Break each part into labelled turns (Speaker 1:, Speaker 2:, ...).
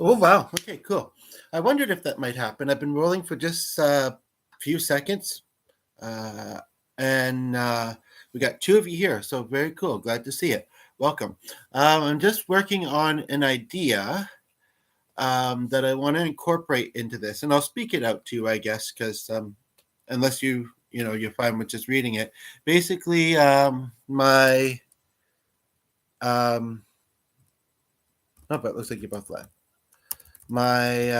Speaker 1: Oh, wow. Okay, cool. I wondered if that might happen. I've been rolling for just a few seconds, uh, and we got two of you here, so very cool. Glad to see it. Welcome. I'm just working on an idea that I want to incorporate into this, and I'll speak it out to you, I guess, because unless you're fine with just reading it. Basically, my oh, but it looks like you both left. My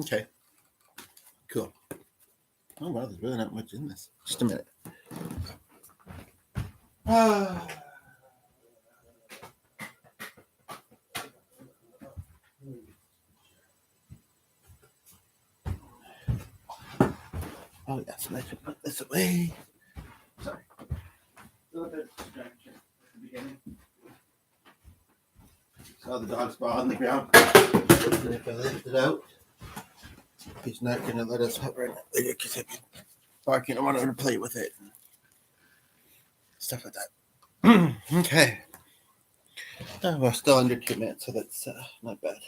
Speaker 1: okay, cool. Oh wow, there's really not much in this. Just a minute. Ah. Oh yes, I should put this away. Sorry. A little bit of distraction at the beginning. Saw the dog's paw on the ground. And if I lift it out, he's not going to let us hover in it later because he'll be barking. I want him to play with it. Stuff like that. Okay. Oh, we're still under 2 minutes, so that's not bad.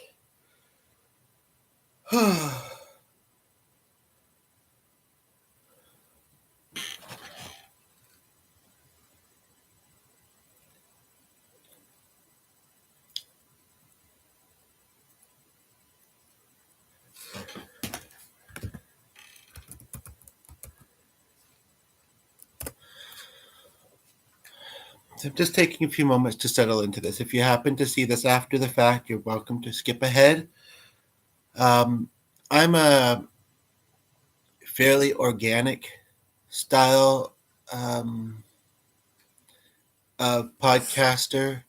Speaker 1: So I'm just taking a few moments to settle into this. If you happen to see this after the fact, you're welcome to skip ahead. I'm a fairly organic style of podcaster.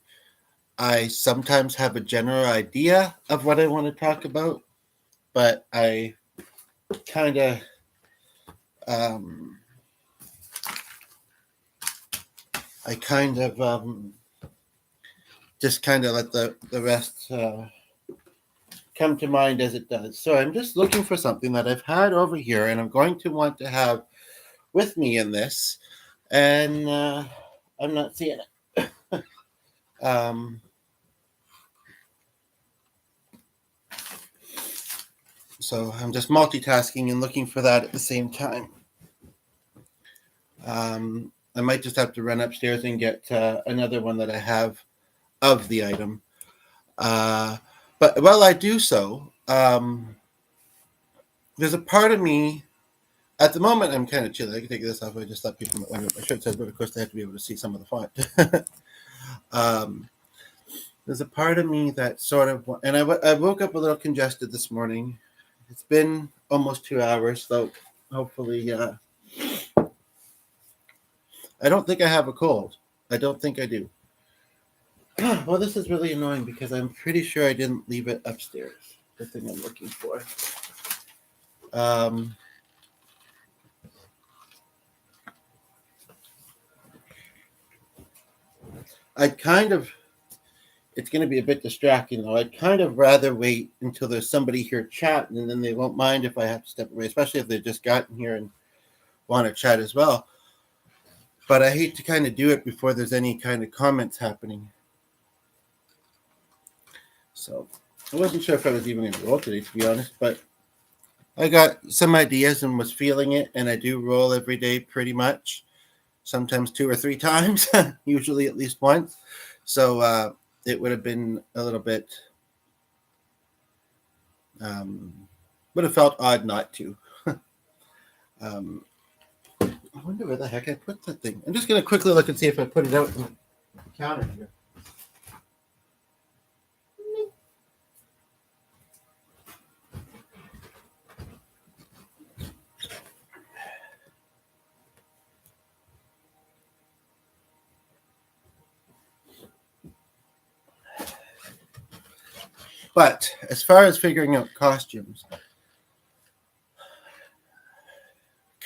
Speaker 1: I sometimes have a general idea of what I want to talk about, but I kind of just kind of let the rest come to mind as it does. So I'm just looking for something that I've had over here, and I'm going to want to have with me in this, and I'm not seeing it. So I'm just multitasking and looking for that at the same time. I might just have to run upstairs and get another one that I have of the item. But while I do so, there's a part of me, at the moment I'm kind of chill. I can take this off. I just let people know what my shirt says, but of course they have to be able to see some of the font. There's a part of me that sort of, and I woke up a little congested this morning. It's been almost 2 hours, so hopefully, I don't think I have a cold. I don't think I do. Well, this is really annoying because I'm pretty sure I didn't leave it upstairs. The thing I'm looking for. It's going to be a bit distracting though. I'd kind of rather wait until there's somebody here chatting, and then they won't mind if I have to step away, especially if they've just gotten here and want to chat as well. But I hate to kind of do it before there's any kind of comments happening. So I wasn't sure if I was even going to roll today, to be honest, but I got some ideas and was feeling it, and I do roll every day pretty much, sometimes 2 or 3 times, usually at least once. So it would have been a little bit, would have felt odd not to. I wonder where the heck I put that thing. I'm just going to quickly look and see if I put it out on the counter here. But as far as figuring out costumes,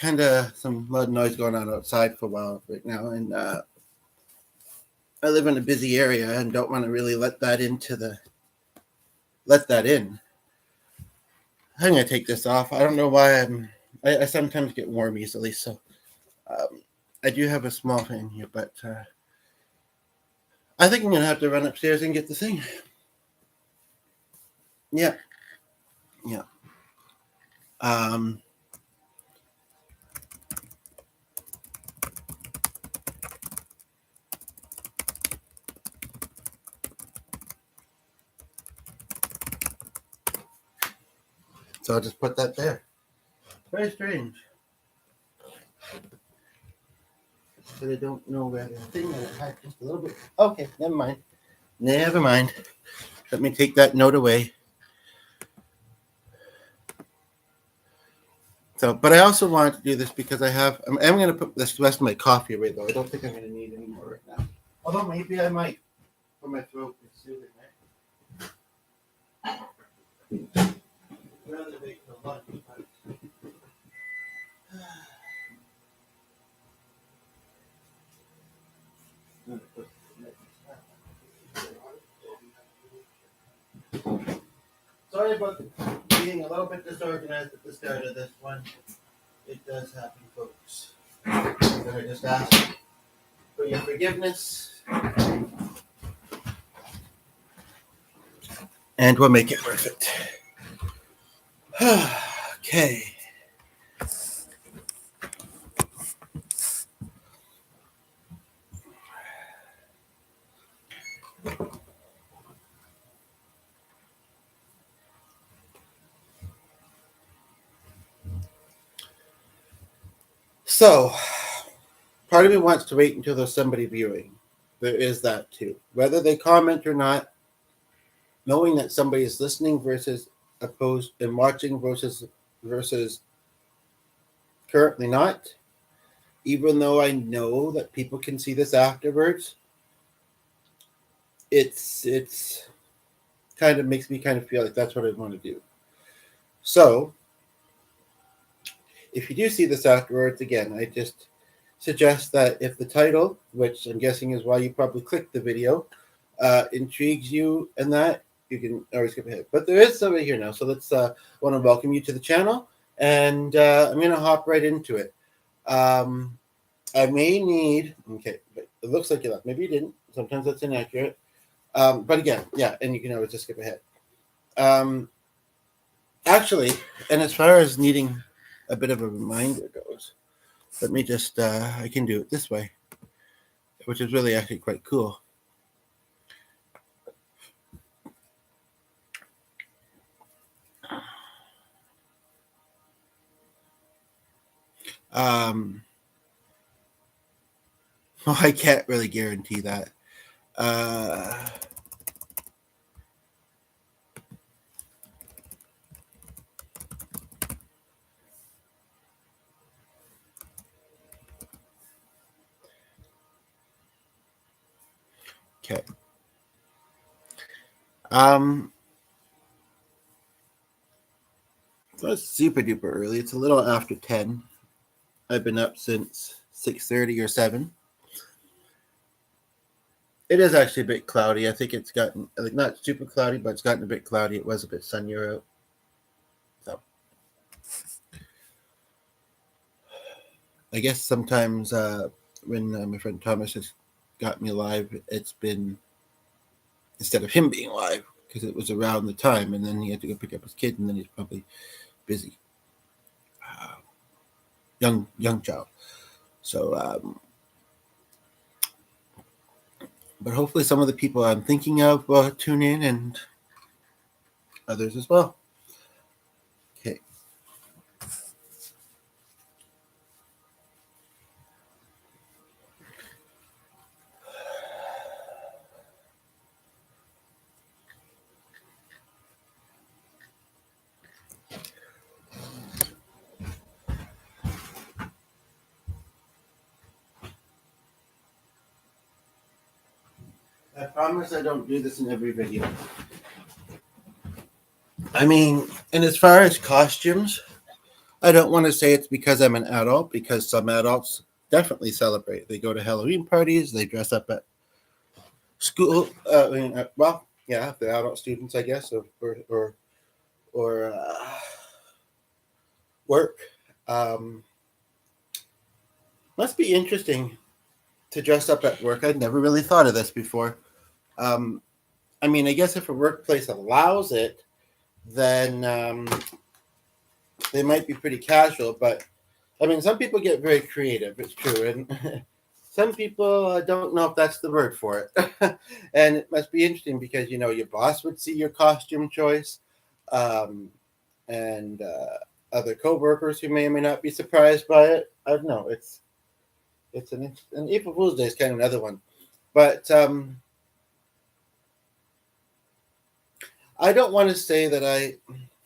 Speaker 1: kind of some loud noise going on outside for a while right now, and I live in a busy area and don't want to really let that in. I'm gonna take this off. I don't know why I sometimes get warm easily, so I do have a small fan here, but I think I'm gonna have to run upstairs and get the thing. Yeah, yeah. Um, so I'll just put that there. Very strange. But I don't know where the thing that I had just a little bit. Okay, never mind. Never mind. Let me take that note away. So, but I also wanted to do this because I'm going to put this rest of my coffee away, though. I don't think I'm going to need any more right now. Although maybe I might for my throat. It's soothing, right? Rather wait for lunch, but... Sorry about being a little bit disorganized at the start of this one. It does happen, folks. I'm going to just ask for your forgiveness, and we'll make it worth it. Okay. So, part of me wants to wait until there's somebody viewing. There is that too. Whether they comment or not, knowing that somebody is listening versus opposed and watching versus currently not, even though I know that people can see this afterwards, it's kind of makes me kind of feel like that's what I want to do. So, if you do see this afterwards, again, I just suggest that if the title, which I'm guessing is why you probably clicked the video, intrigues you and that, you can always skip ahead. But there is somebody here now, so let's want to welcome you to the channel, and I'm going to hop right into it. I may need, okay, but it looks like you left. Maybe you didn't. Sometimes that's inaccurate. But again, yeah, and you can always just skip ahead. Actually, and as far as needing a bit of a reminder goes, let me just, I can do it this way, which is really actually quite cool. Well, I can't really guarantee that. Okay. So it's super duper early. It's a little after 10. I've been up since 6:30 or 7. It is actually a bit cloudy. I think it's gotten, like, not super cloudy, but it's gotten a bit cloudy. It was a bit sunnier out. So I guess sometimes when my friend Thomas has got me live, it's been, instead of him being live, because it was around the time, and then he had to go pick up his kid, and then he's probably busy. Young child. So, but hopefully some of the people I'm thinking of will tune in, and others as well. Okay. I promise I don't do this in every video. I mean, and as far as costumes, I don't want to say it's because I'm an adult, because some adults definitely celebrate. They go to Halloween parties, they dress up at school. Well, yeah, the adult students, I guess, or work. Um, must be interesting to dress up at work. I'd never really thought of this before. Um, I mean, I guess if a workplace allows it, then they might be pretty casual. But I mean, some people get very creative. It's true, and some people don't know if that's the word for it. And it must be interesting because your boss would see your costume choice, um, and other coworkers who may or may not be surprised by it. I don't know. It's an April Fool's Day is kind of another one, but I don't want to say that I.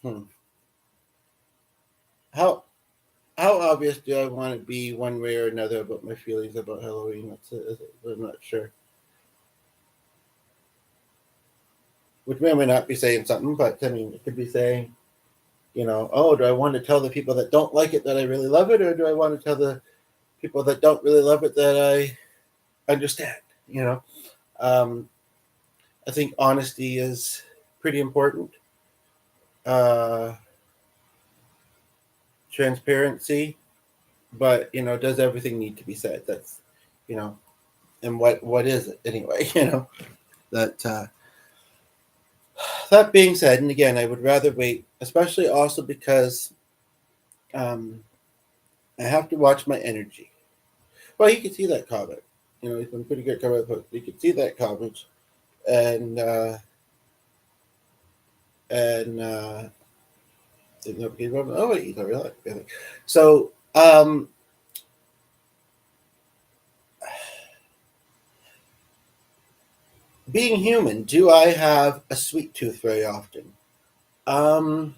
Speaker 1: Hmm, how how obvious do I want to be one way or another about my feelings about Halloween? I'm not sure. Which may or may not be saying something, but I mean, it could be saying, oh, do I want to tell the people that don't like it that I really love it, or do I want to tell the people that don't really love it that I understand? You know, um, I think honesty is pretty important. Uh, Transparency, but does everything need to be said? That's, you know, and what is it anyway? That that being said, and again, I would rather wait, especially also because um, I have to watch my energy. Well, you can see that comment. He's been pretty good comment, but you can see that comment, and and oh wait, he's not really. So being human, do I have a sweet tooth very often? Um,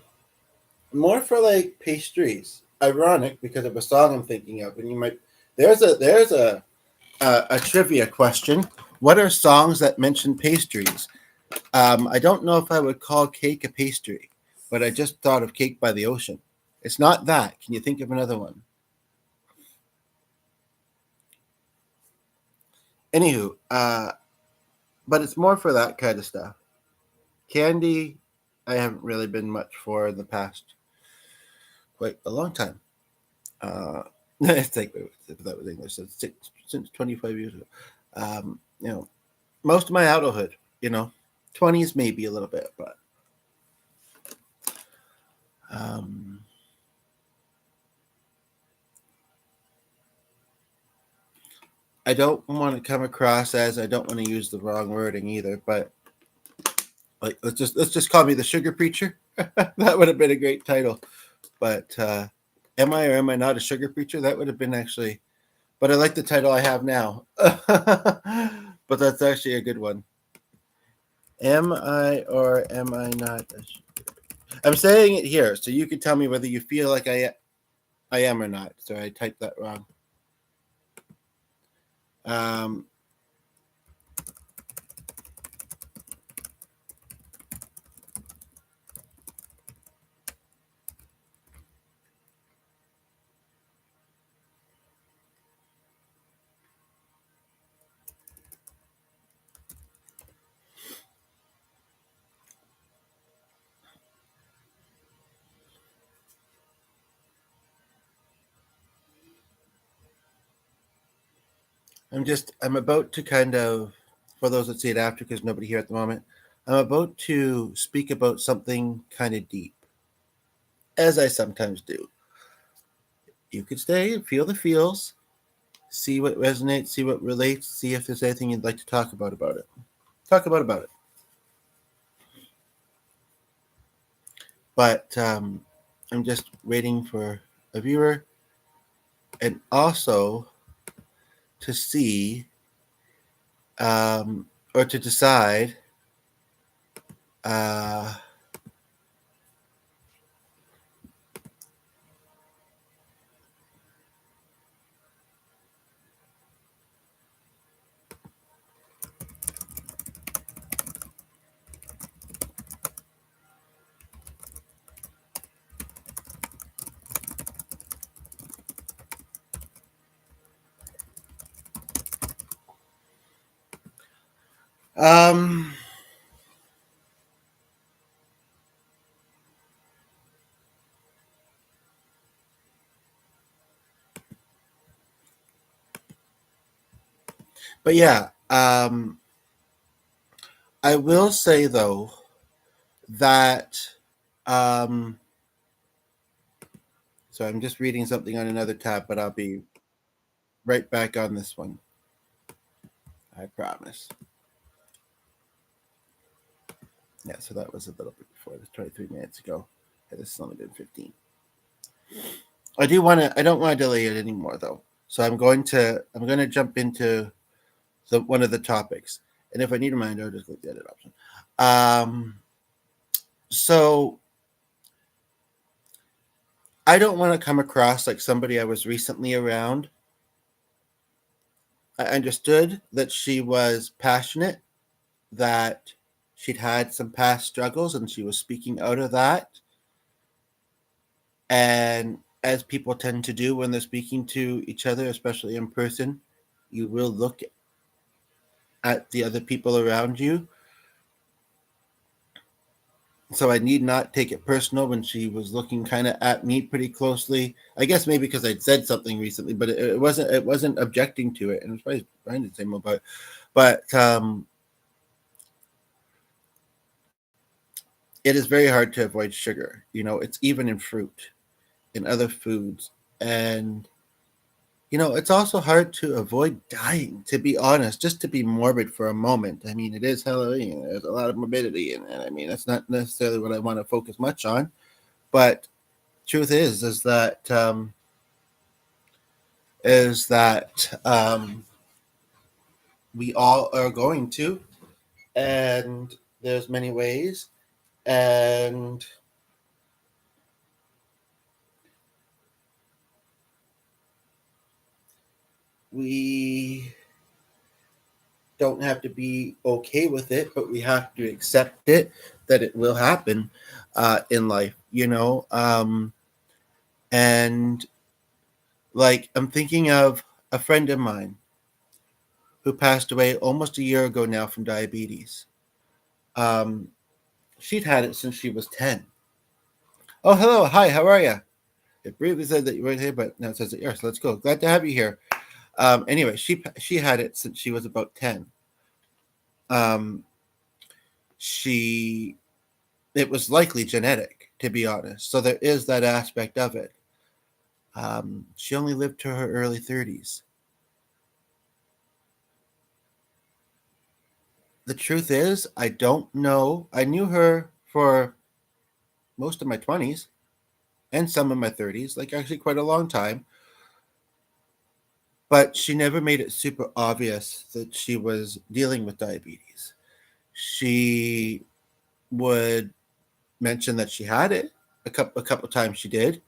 Speaker 1: More for like pastries. Ironic because of a song I'm thinking of, and you might. There's a trivia question. What are songs that mention pastries? I don't know if I would call cake a pastry, but I just thought of Cake by the Ocean. It's not that. Can you think of another one? Anywho, but it's more for that kind of stuff. Candy, I haven't really been much for in the past quite a long time. It's like if that was English, since 25 years ago. Um, you know, most of my adulthood, 20s maybe a little bit, but um, I don't want to come across as I don't want to use the wrong wording either, but like let's just call me the sugar preacher. That would have been a great title. But am I or am I not a sugar preacher? That would have been actually. But I like the title I have now. But that's actually a good one. Am I or am I not? I'm saying it here, so you can tell me whether you feel like I am or not. So I typed that wrong. Um, I'm about to kind of, for those that see it after, because nobody here at the moment, I'm about to speak about something kind of deep, as I sometimes do. You could stay and feel the feels, see what resonates, see what relates, see if there's anything you'd like to talk about it. Talk about it. But I'm just waiting for a viewer and also to see or to decide uh, Um, but yeah, I will say though that um, so I'm just reading something on another tab, but I'll be right back on this one. I promise. Yeah, so that was a little bit before. It was 23 minutes ago. Yeah, this has only been 15. I do want to. I don't want to delay it anymore though. So I'm going to. I'm going to jump into one of the topics, and if I need a reminder, I'll just click the edit option. Um, so I don't want to come across like somebody I was recently around. I understood that she was passionate, that she'd had some past struggles, and she was speaking out of that. And as people tend to do when they're speaking to each other, especially in person, you will look at the other people around you. So I need not take it personal when she was looking kind of at me pretty closely. I guess maybe because I'd said something recently, but it wasn't. It wasn't objecting to it, and it's probably trying to say more about it. But it is very hard to avoid sugar. You know, it's even in fruit, in other foods, and it's also hard to avoid dying, to be honest, just to be morbid for a moment. I mean, it is Halloween. There's a lot of morbidity in it. I mean, that's not necessarily what I want to focus much on. But truth is that we all are going to, and there's many ways, and we don't have to be okay with it, but we have to accept it that it will happen in life, and like I'm thinking of a friend of mine who passed away almost a year ago now from diabetes. Um, she'd had it since she was 10. Oh, hello. Hi, how are you? It briefly said that you weren't here, but now it says that you're. So let's go. Glad to have you here. Anyway, she had it since she was about 10. Um, she it was likely genetic, to be honest. So there is that aspect of it. She only lived to her early 30s. The truth is, I don't know. I knew her for most of my 20s and some of my 30s, like actually quite a long time. But she never made it super obvious that she was dealing with diabetes. She would mention that she had it a couple times. She did,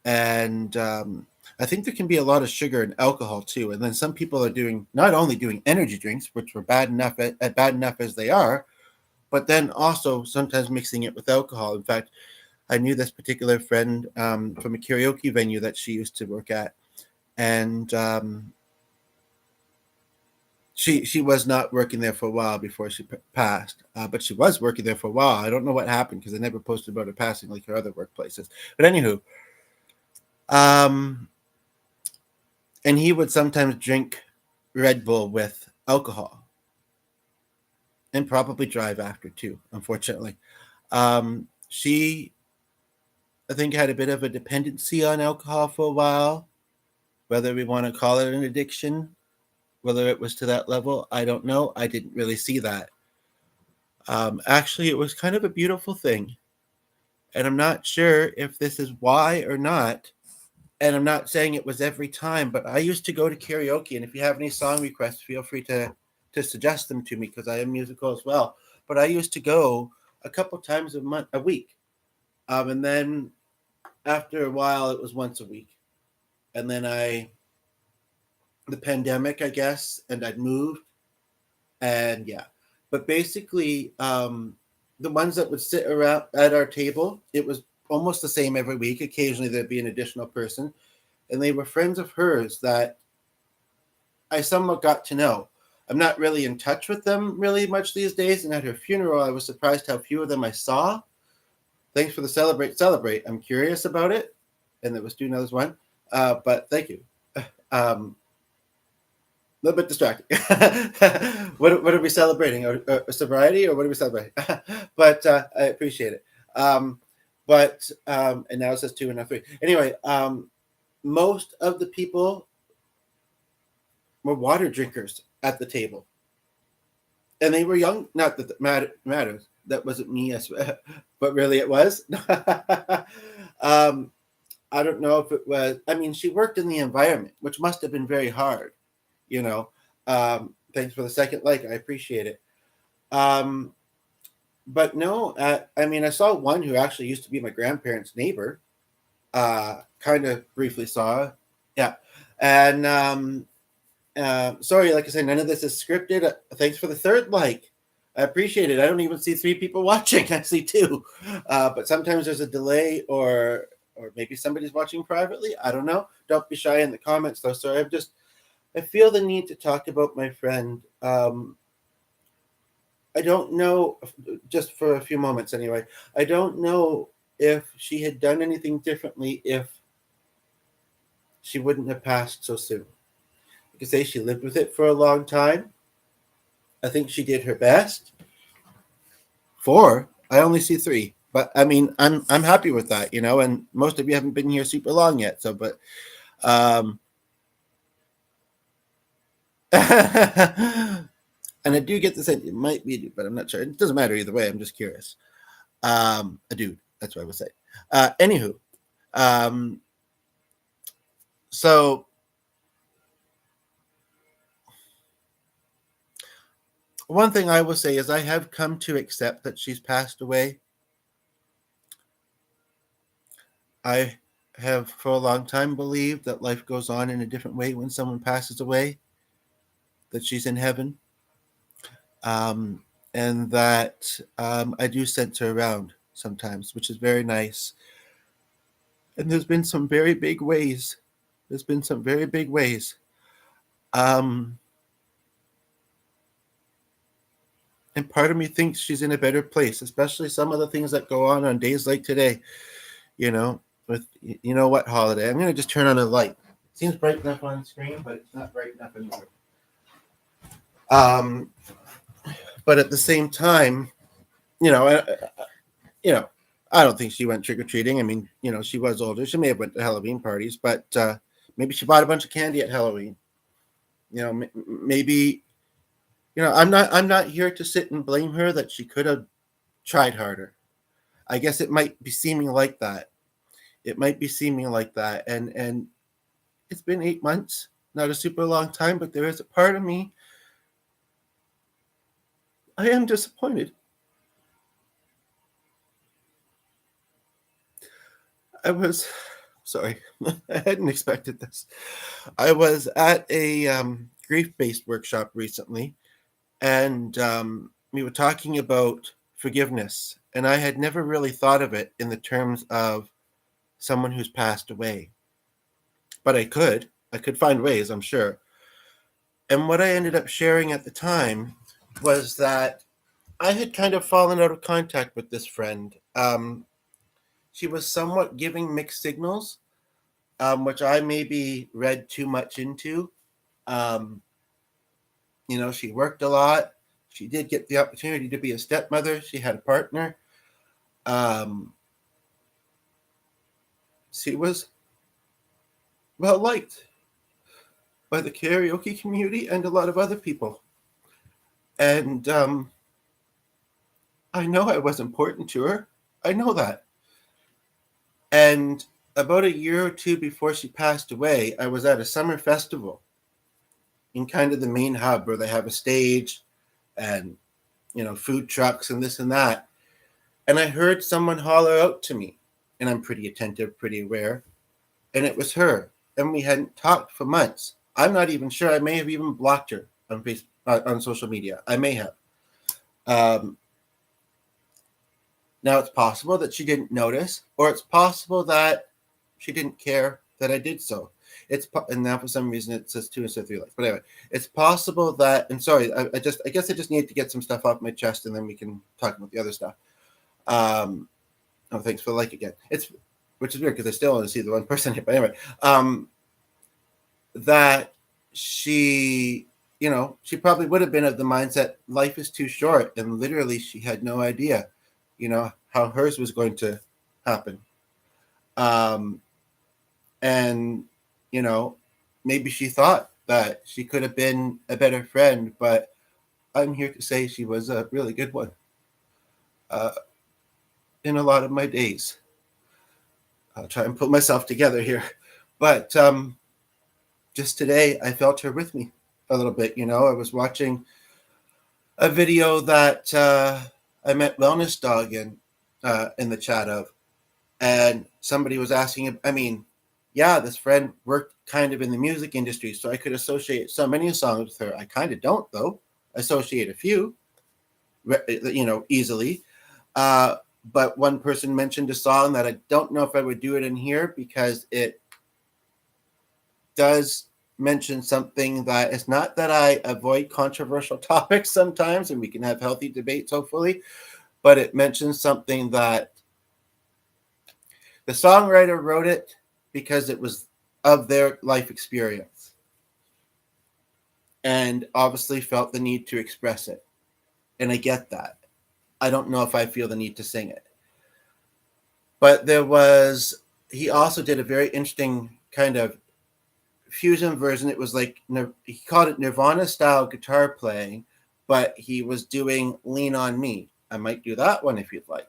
Speaker 1: and I think there can be a lot of sugar and alcohol too. And then some people are doing not only doing energy drinks, which were bad enough as they are, but then also sometimes mixing it with alcohol. In fact, I knew this particular friend from a karaoke venue that she used to work at, and she was not working there for a while before she passed, but she was working there for a while. I don't know what happened because I never posted about her passing like her other workplaces. But anywho, um, and he would sometimes drink Red Bull with alcohol and probably drive after too. Unfortunately, she I think had a bit of a dependency on alcohol for a while. Whether we want to call it an addiction, whether it was to that level, I don't know. I didn't really see that. Actually, it was kind of a beautiful thing. And I'm not sure if this is why or not. And I'm not saying it was every time, but I used to go to karaoke. And if you have any song requests, feel free to suggest them to me because I am musical as well. But I used to go a couple times a week. And then after a while, it was once a week. And then the pandemic, I guess, and I'd moved. And yeah, but basically, the ones that would sit around at our table, it was almost the same every week. Occasionally, there'd be an additional person, and they were friends of hers that I somewhat got to know. I'm not really in touch with them really much these days. And at her funeral, I was surprised how few of them I saw. Thanks for the celebrate. I'm curious about it, and there was two others one, but thank you. A little bit distracting. What are we celebrating? Sobriety, or what are we celebrating? But I appreciate it. And now it says 2 and now 3. Anyway, most of the people were water drinkers at the table, and they were young. Not that matters. That wasn't me, but really it was. I don't know if it was. I mean, she worked in the environment, which must have been very hard. You know. Thanks for the second like. I appreciate it. But no, I mean, I saw one who actually used to be my grandparents' neighbor. Kind of briefly saw, yeah, and sorry, like I said, none of this is scripted. Thanks for the third like. I appreciate it. I don't even see 3 people watching. I see 2, but sometimes there's a delay, or maybe somebody's watching privately. I don't know. Don't be shy in the comments, though. Sorry, I feel the need to talk about my friend. I don't know, just for a few moments anyway, I don't know if she had done anything differently if she wouldn't have passed so soon. You could say she lived with it for a long time. I think she did her best. 4, I only see 3. But I mean, I'm happy with that, and most of you haven't been here super long yet. So, but and I do get the sense it might be a dude, but I'm not sure. It doesn't matter either way. I'm just curious. A dude. That's what I would say. Anywho, so one thing I will say is I have come to accept that she's passed away. I have for a long time believed that life goes on in a different way when someone passes away, that she's in heaven. And that I do sense her around sometimes, which is very nice. And there's been some very big ways. And part of me thinks she's in a better place, especially some of the things that go on days like today, with, what holiday. I'm going to just turn on a light. It seems bright enough on screen, but it's not bright enough anymore. But at the same time, I don't think she went trick-or-treating. I mean, she was older. She may have went to Halloween parties, but maybe she bought a bunch of candy at Halloween. Maybe, I'm not here to sit and blame her that she could have tried harder. I guess it might be seeming like that. And it's been 8 months, not a super long time, but there is a part of me, I am disappointed. Sorry, I hadn't expected this. I was at a grief-based workshop recently, and we were talking about forgiveness, and I had never really thought of it in the terms of someone who's passed away. But I could find ways, I'm sure. And what I ended up sharing at the time was that I had kind of fallen out of contact with this friend. She was somewhat giving mixed signals, which I maybe read too much into. She worked a lot. She did get the opportunity to be a stepmother. She had a partner. She was well liked by the karaoke community and a lot of other people. And I know I was important to her. I know that. And about a year or 2 before she passed away, I was at a summer festival in kind of the main hub where they have a stage and, food trucks and this and that. And I heard someone holler out to me, and I'm pretty attentive, pretty aware. And it was her. And we hadn't talked for months. I'm not even sure. I may have even blocked her on Facebook, on social media. I may have. Now, it's possible that she didn't notice, or it's possible that she didn't care that I did so. and now for some reason it says 2 instead of 3 likes. But anyway, it's possible that, and sorry, I guess I just need to get some stuff off my chest, and then we can talk about the other stuff. Oh, thanks for the like again. Which is weird because I still only see the one person here. But anyway, that she, she probably would have been of the mindset life is too short, and literally she had no idea, how hers was going to happen. And maybe she thought that she could have been a better friend, but I'm here to say she was a really good one in a lot of my days. I'll try and put myself together here. But just today, I felt her with me a little bit. I was watching a video that I met Wellness Dog in the chat of, and somebody was asking, this friend worked kind of in the music industry, so I could associate so many songs with her. I kind of don't, though. Associate a few, easily. But one person mentioned a song that I don't know if I would do it in here because it does mention something that it's not that I avoid controversial topics sometimes, and we can have healthy debates, hopefully, but it mentions something that the songwriter wrote it because it was of their life experience and obviously felt the need to express it. And I get that. I don't know if I feel the need to sing it. But he also did a very interesting kind of fusion version. It was like, he called it Nirvana style guitar playing, but he was doing Lean on Me. I might do that one if you'd like.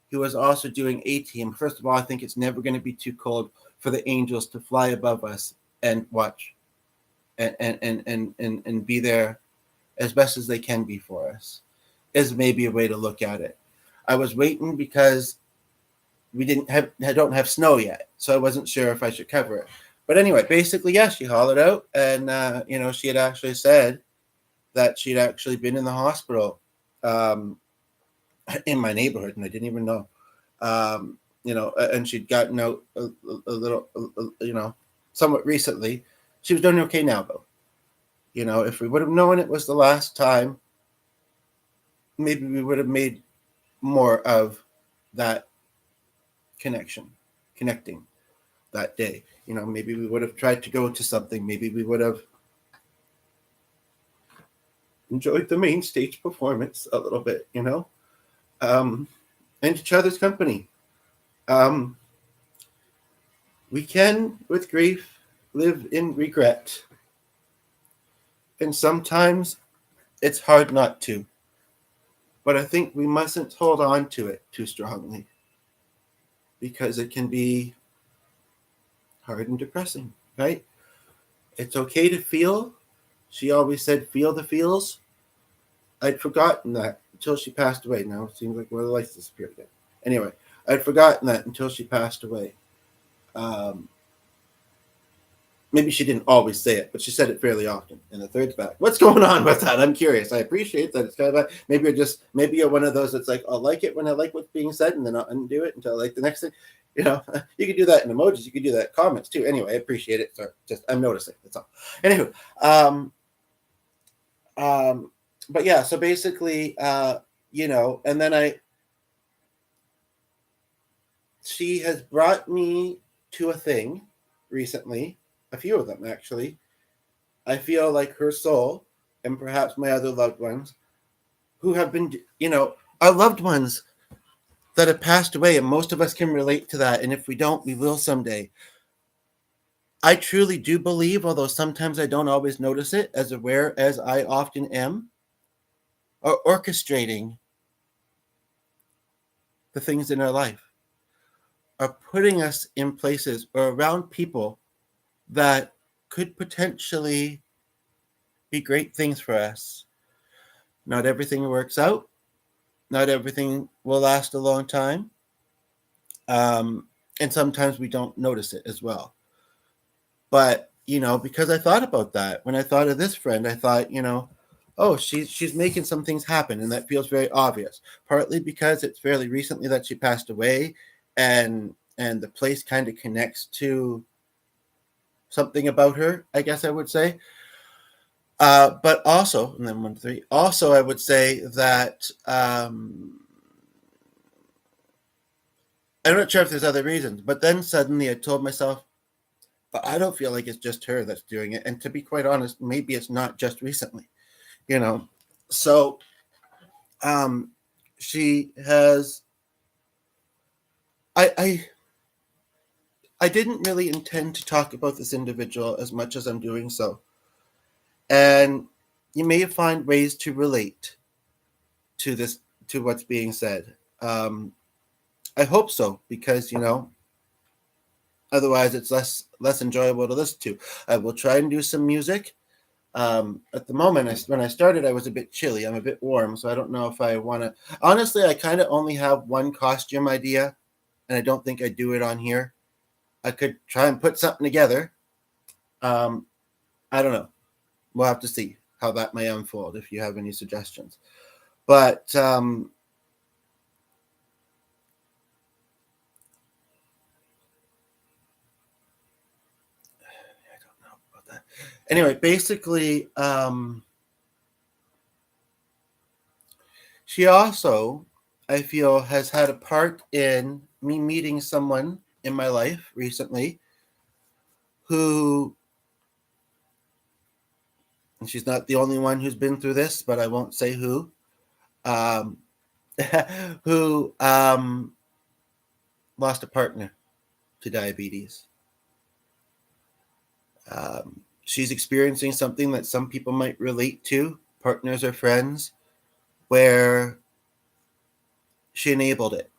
Speaker 1: He was also doing A-Team. First of all, I think it's never going to be too cold for the angels to fly above us and watch and be there as best as they can be for us, is maybe a way to look at it. I was waiting because we don't have snow yet, so I wasn't sure if I should cover it. But anyway, basically, yes, she hollered out, and she had actually said that she'd actually been in the hospital in my neighborhood, and I didn't even know. And she'd gotten out a little, somewhat recently. She was doing okay now, though. If we would have known it was the last time, maybe we would have made more of that connecting that day. Maybe we would have tried to go to something. Maybe we would have enjoyed the main stage performance a little bit, and each other's company. We can, with grief, live in regret. And sometimes it's hard not to. But I think we mustn't hold on to it too strongly, because it can be hard and depressing, right? It's okay to feel. She always said, feel the feels. I'd forgotten that until she passed away. Now it seems like one of the lights disappeared again. Anyway, I'd forgotten that until she passed away. Maybe she didn't always say it, but she said it fairly often. And the third's back. What's going on with that? I'm curious. I appreciate that it's kind of maybe you're one of those that's like, I'll like it when I like what's being said, and then I'll undo it until I like the next thing. You can do that in emojis. You can do that in comments too. Anyway, I appreciate it. Sorry, I'm noticing. That's all. Anywho, but yeah. So basically, and then she has brought me to a thing recently. A few of them, actually. I feel like her soul, and perhaps my other loved ones, who have been, our loved ones that have passed away, and most of us can relate to that. And if we don't, we will someday. I truly do believe, although sometimes I don't always notice it, as aware as I often am, are orchestrating the things in our life, are putting us in places or around people that could potentially be great things for us. Not everything works out. Not everything will last a long time. And sometimes we don't notice it as well. But, because I thought about that, when I thought of this friend, I thought, oh, she's making some things happen, and that feels very obvious. Partly because it's fairly recently that she passed away, and the place kind of connects to something about her, I guess I would say. But also, and then 1 3. Also, I would say that I'm not sure if there's other reasons, but then suddenly I told myself, but I don't feel like it's just her that's doing it. And to be quite honest, maybe it's not just recently, you know. So um, she has. I I didn't really intend to talk about this individual as much as I'm doing so, and you may find ways to relate to this to what's being said. I hope so because otherwise it's less enjoyable to listen to. I will try and do some music. At the moment, when I started, I was a bit chilly. I'm a bit warm, so I don't know if I want to. Honestly, I kind of only have one costume idea, and I don't think I do it on here. I could try and put something together. Um, I don't know. We'll have to see how that may unfold if you have any suggestions. But I don't know about that. Anyway, basically, she also, I feel, has had a part in me meeting someone in my life recently who, and she's not the only one who's been through this, but I won't say who, um, who lost a partner to diabetes. She's experiencing something that some people might relate to, partners or friends, where she enabled it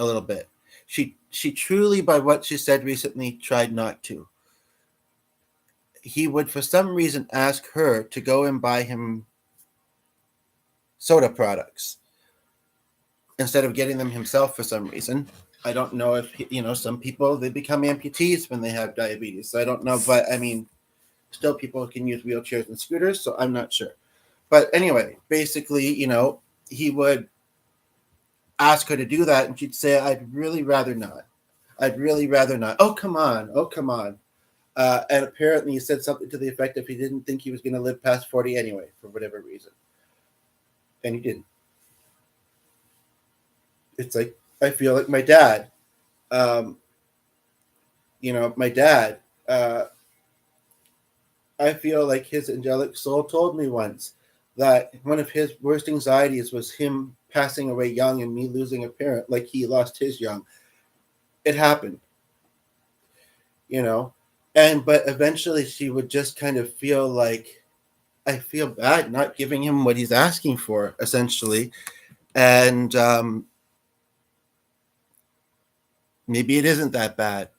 Speaker 1: a little bit. She truly, by what she said recently, tried not to. He would, for some reason, ask her to go and buy him soda products instead of getting them himself for some reason. I don't know if some people they become amputees when they have diabetes. So I don't know, but I mean, still people can use wheelchairs and scooters, so I'm not sure. But anyway, basically, he would ask her to do that, and she'd say, "I'd really rather not. I'd really rather not." Oh, come on! Oh, come on! And apparently, he said something to the effect of he didn't think he was going to live past 40 anyway, for whatever reason, and he didn't. It's like I feel like my dad. Um, my dad. I feel like his angelic soul told me once that one of his worst anxieties was him passing away young and me losing a parent like he lost his young. It happened, you know. But eventually she would just kind of feel like I feel bad not giving him what he's asking for, essentially. And maybe it isn't that bad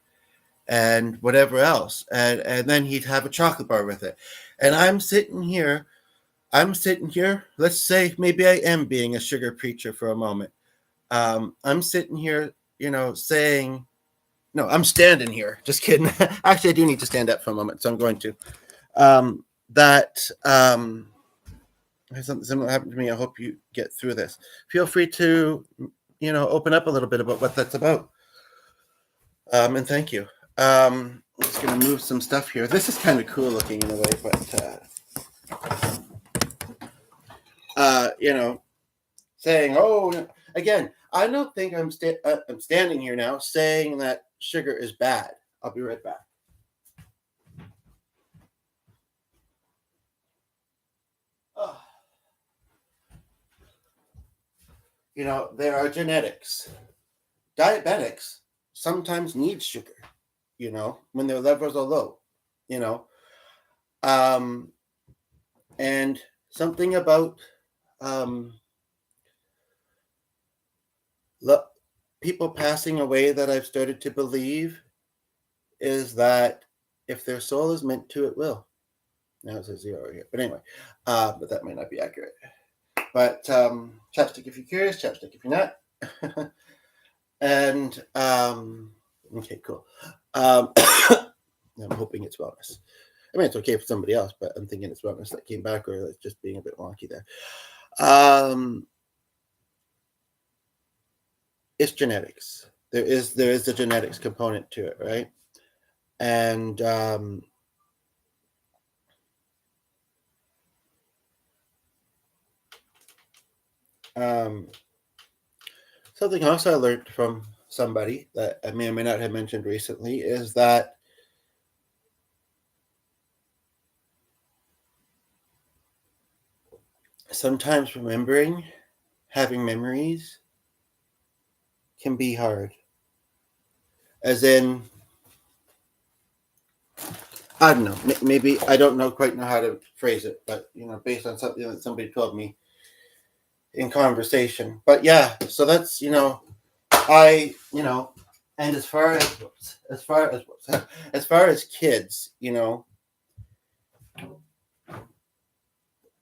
Speaker 1: and whatever else. And then he'd have a chocolate bar with it. And I'm sitting here. Let's say maybe I am being a sugar preacher for a moment. I'm sitting here, saying, no, I'm standing here. Just kidding. Actually, I do need to stand up for a moment, so I'm going to. That something similar happened to me. I hope you get through this. Feel free to, open up a little bit about what that's about. And thank you. I'm just going to move some stuff here. This is kind of cool looking in a way, but saying, "Oh, again, I don't think I'm standing here now saying that sugar is bad." I'll be right back. Oh, there are genetics. Diabetics sometimes need sugar. When their levels are low. You know, um, and something about um, lo- people passing away that I've started to believe is that if their soul is meant to, it will. Now it says 0 here, but anyway, but that might not be accurate. But chapstick if you're curious, chapstick if you're not. And okay, cool. I'm hoping it's wellness. I mean, it's okay for somebody else, but I'm thinking it's wellness that came back, or it's just being a bit wonky there. It's genetics. There is a genetics component to it, right? And um, something else I learned from somebody that I may or may not have mentioned recently is that sometimes having memories can be hard. As in, I don't know, maybe I don't know quite know how to phrase it, but based on something that somebody told me in conversation. But yeah, so that's I and as far as kids,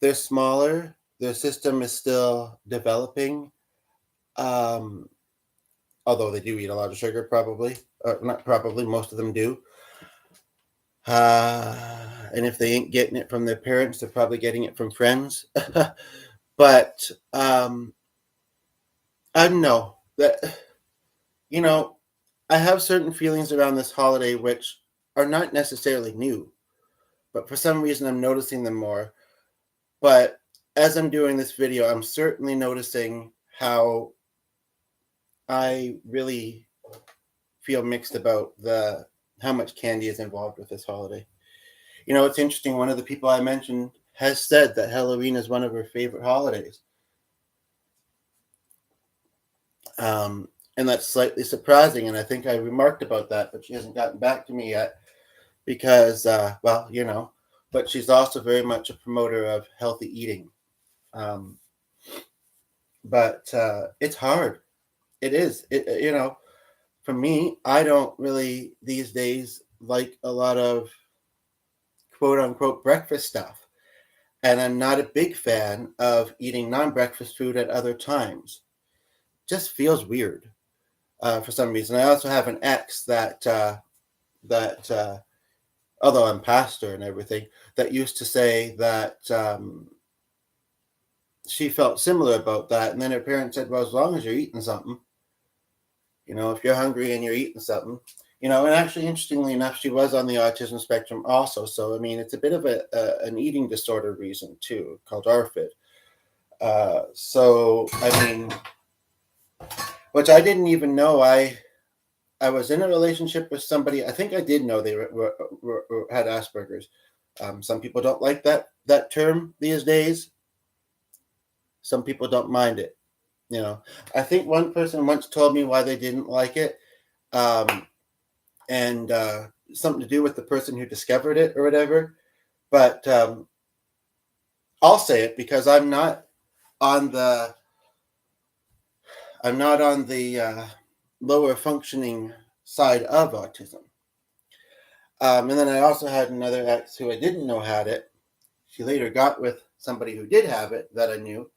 Speaker 1: they're smaller. Their system is still developing. Um, Although they do eat a lot of sugar, probably, or not probably, most of them do. And if they ain't getting it from their parents, they're probably getting it from friends. But I don't know that you know I have certain feelings around this holiday which are not necessarily new, but for some reason I'm noticing them more. But as I'm doing this video, I'm certainly noticing how I really feel mixed about the how much candy is involved with this holiday. It's interesting. One of the people I mentioned has said that Halloween is one of her favorite holidays. And that's slightly surprising. And I think I remarked about that, but she hasn't gotten back to me yet because, well, but she's also very much a promoter of healthy eating. Um, but it's hard. It is. For me, I don't really these days like a lot of quote unquote breakfast stuff. And I'm not a big fan of eating non breakfast food at other times. Just feels weird for some reason. I also have an ex that although I'm pastor and everything, that used to say that she felt similar about that. And then her parents said, well, as long as you're eating something, if you're hungry and you're eating something, and actually, interestingly enough, she was on the autism spectrum also. So, I mean, it's a bit of an eating disorder reason too, called ARFID. So, I mean, which I didn't even know. I was in a relationship with somebody. I think I did know they had Asperger's. Some people don't like that term these days. Some people don't mind it. I think one person once told me why they didn't like it, and something to do with the person who discovered it or whatever. But I'll say it because on the I'm not on the lower functioning side of autism. And then I also had another ex who I didn't know had it. She later got with somebody who did have it that I knew,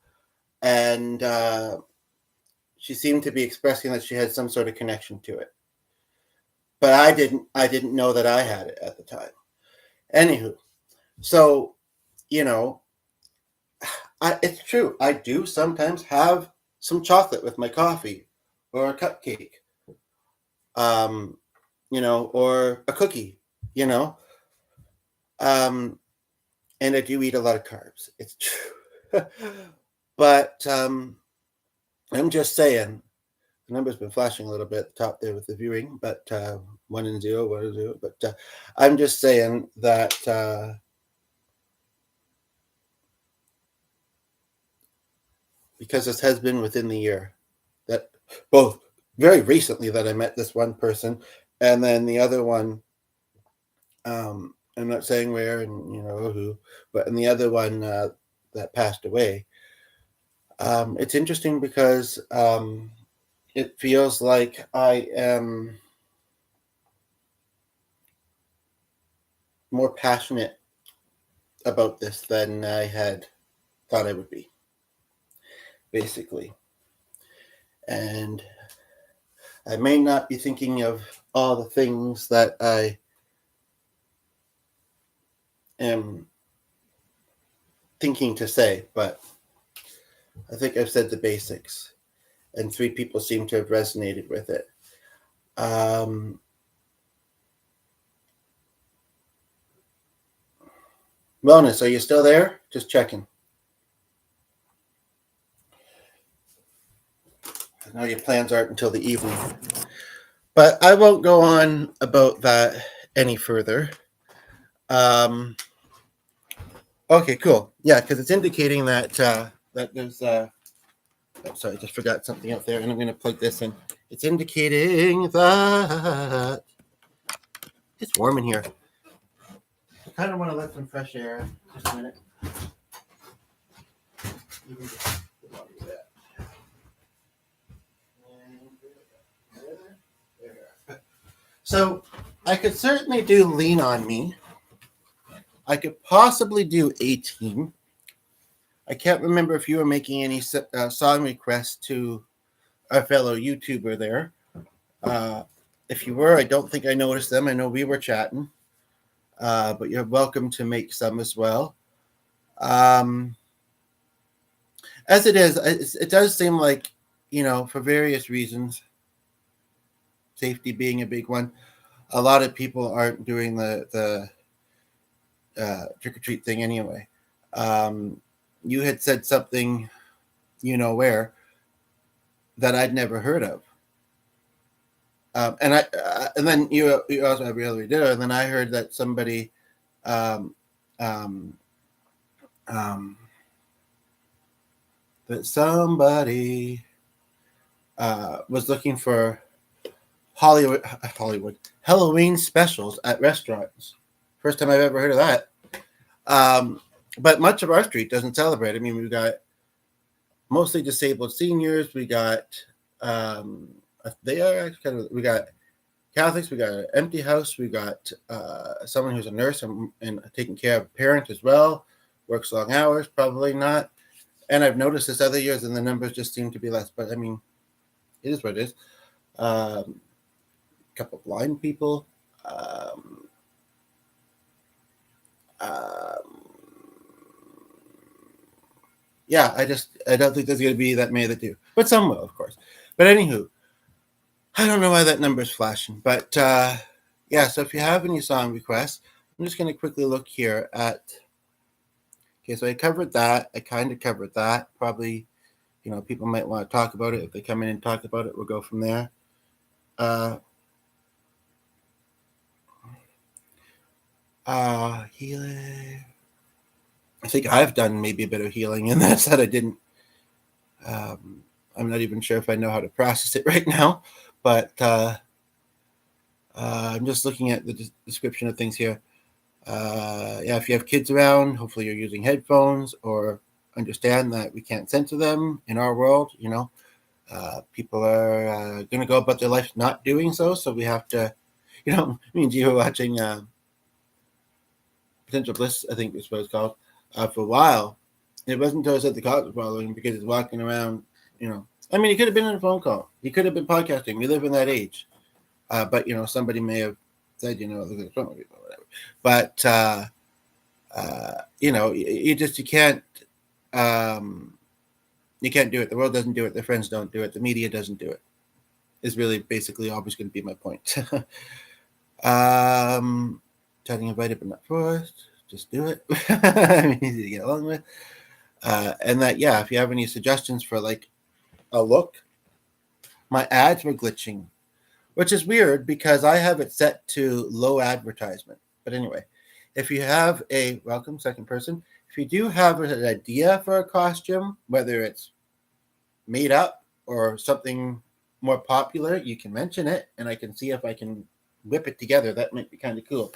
Speaker 1: and she seemed to be expressing that she had some sort of connection to it. But I didn't. I didn't know that I had it at the time. Anywho, so you know, it's true. I do sometimes have some chocolate with my coffee, or a cupcake, um, or a cookie, you know. Um, and I do eat a lot of carbs. It's true. But I'm just saying, the number's been flashing a little bit at the top there with the viewing, but 1 and 0, 1 and 0. But I'm just saying that because this has been within the year, that both very recently that I met this one person, and then the other one, I'm not saying where and who, but and the other one that passed away. It's interesting because it feels like I am more passionate about this than I had thought I would be, basically. And I may not be thinking of all the things that I am thinking to say, but I think I've said the basics, and 3 people seem to have resonated with it. Um, Wellness, are you still there? Just checking. I know your plans aren't until the evening. But I won't go on about that any further. Um, okay, cool. Yeah, because it's indicating that there's. Oh, sorry, I just forgot something out there, and I'm going to plug this in. It's indicating that it's warm in here. I kind of want to let some fresh air. Just a minute. So I could certainly do Lean on Me. I could possibly do 18. I can't remember if you were making any song requests to our fellow YouTuber there. Uh, if you were, I don't think I noticed them. I know we were chatting, but you're welcome to make some as well. Um, as it is, it does seem like, for various reasons, safety being a big one, a lot of people aren't doing the trick or treat thing anyway. You had said something, where, that I'd never heard of. And then you also have Real Dinner, and then I heard that somebody um, um, um, was looking for Hollywood Halloween specials at restaurants. First time I've ever heard of that. But much of our street doesn't celebrate. I mean, we've got mostly disabled seniors. We got they are kind of we got Catholics. We got an empty house. We got someone who's a nurse and taking care of a parent as well. Works long hours, probably not. And I've noticed this other years, and the numbers just seem to be less. But I mean, it is what it is. A couple blind people. Um, um, yeah, I don't think there's going to be that many that do, but some will, of course. But anywho, I don't know why that number's flashing, but yeah. So if you have any song requests, I'm just going to quickly look here at. Okay, so I covered that. I kind of covered that. Probably, people might want to talk about it. If they come in and talk about it, we'll go from there. Healing. I think I've done maybe a bit of healing, and that's that I didn't. I'm not even sure if I know how to process it right now, but I'm just looking at the description of things here. Yeah, if you have kids around, hopefully you're using headphones or understand that we can't censor them in our world. People are going to go about their life not doing so, so we have to, me and G were watching Potential Bliss, I think is what it's called, for a while. It wasn't until I said the cops were following because he's walking around, I mean, he could have been in a phone call. He could have been podcasting. We live in that age. But, somebody may have said, look at the phone or whatever. But, you can't do it. The world doesn't do it. Their friends don't do it. The media doesn't do it. Is really basically always going to be my point. Chatting invited but not forced. Just do it. Easy to get along with. And that, yeah, if you have any suggestions for like a look, my ads were glitching, which is weird because I have it set to low advertisement. But anyway, if you have a welcome second person, if you do have an idea for a costume, whether it's made up or something more popular, you can mention it and I can see if I can whip it together. That might be kind of cool.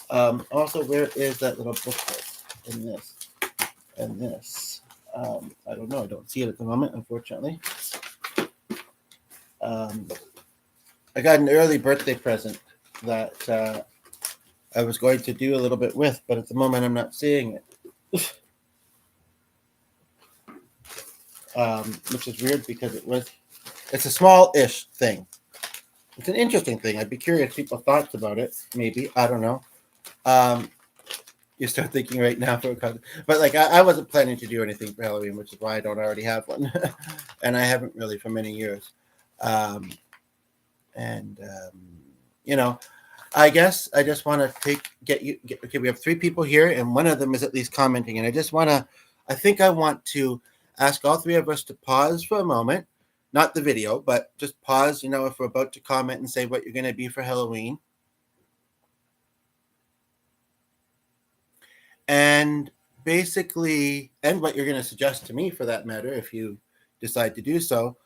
Speaker 1: Also, where is that little booklet in this and this? I don't know. I don't see it at the moment, unfortunately. I got an early birthday present that I was going to do a little bit with, but at the moment I'm not seeing it. Which is weird because it's a small-ish thing. It's an interesting thing. I'd be curious people's thoughts about it. Maybe, I don't know. You start thinking right now but like I wasn't planning to do anything for Halloween, which is why I don't already have one, and I haven't really for many years. And you know, I guess I just want to okay, we have three people here, and one of them is at least commenting. And I think I want to ask all three of us to pause for a moment, not the video, but just pause, if we're about to comment and say what you're going to be for Halloween. And basically, and what you're going to suggest to me for that matter, if you decide to do so.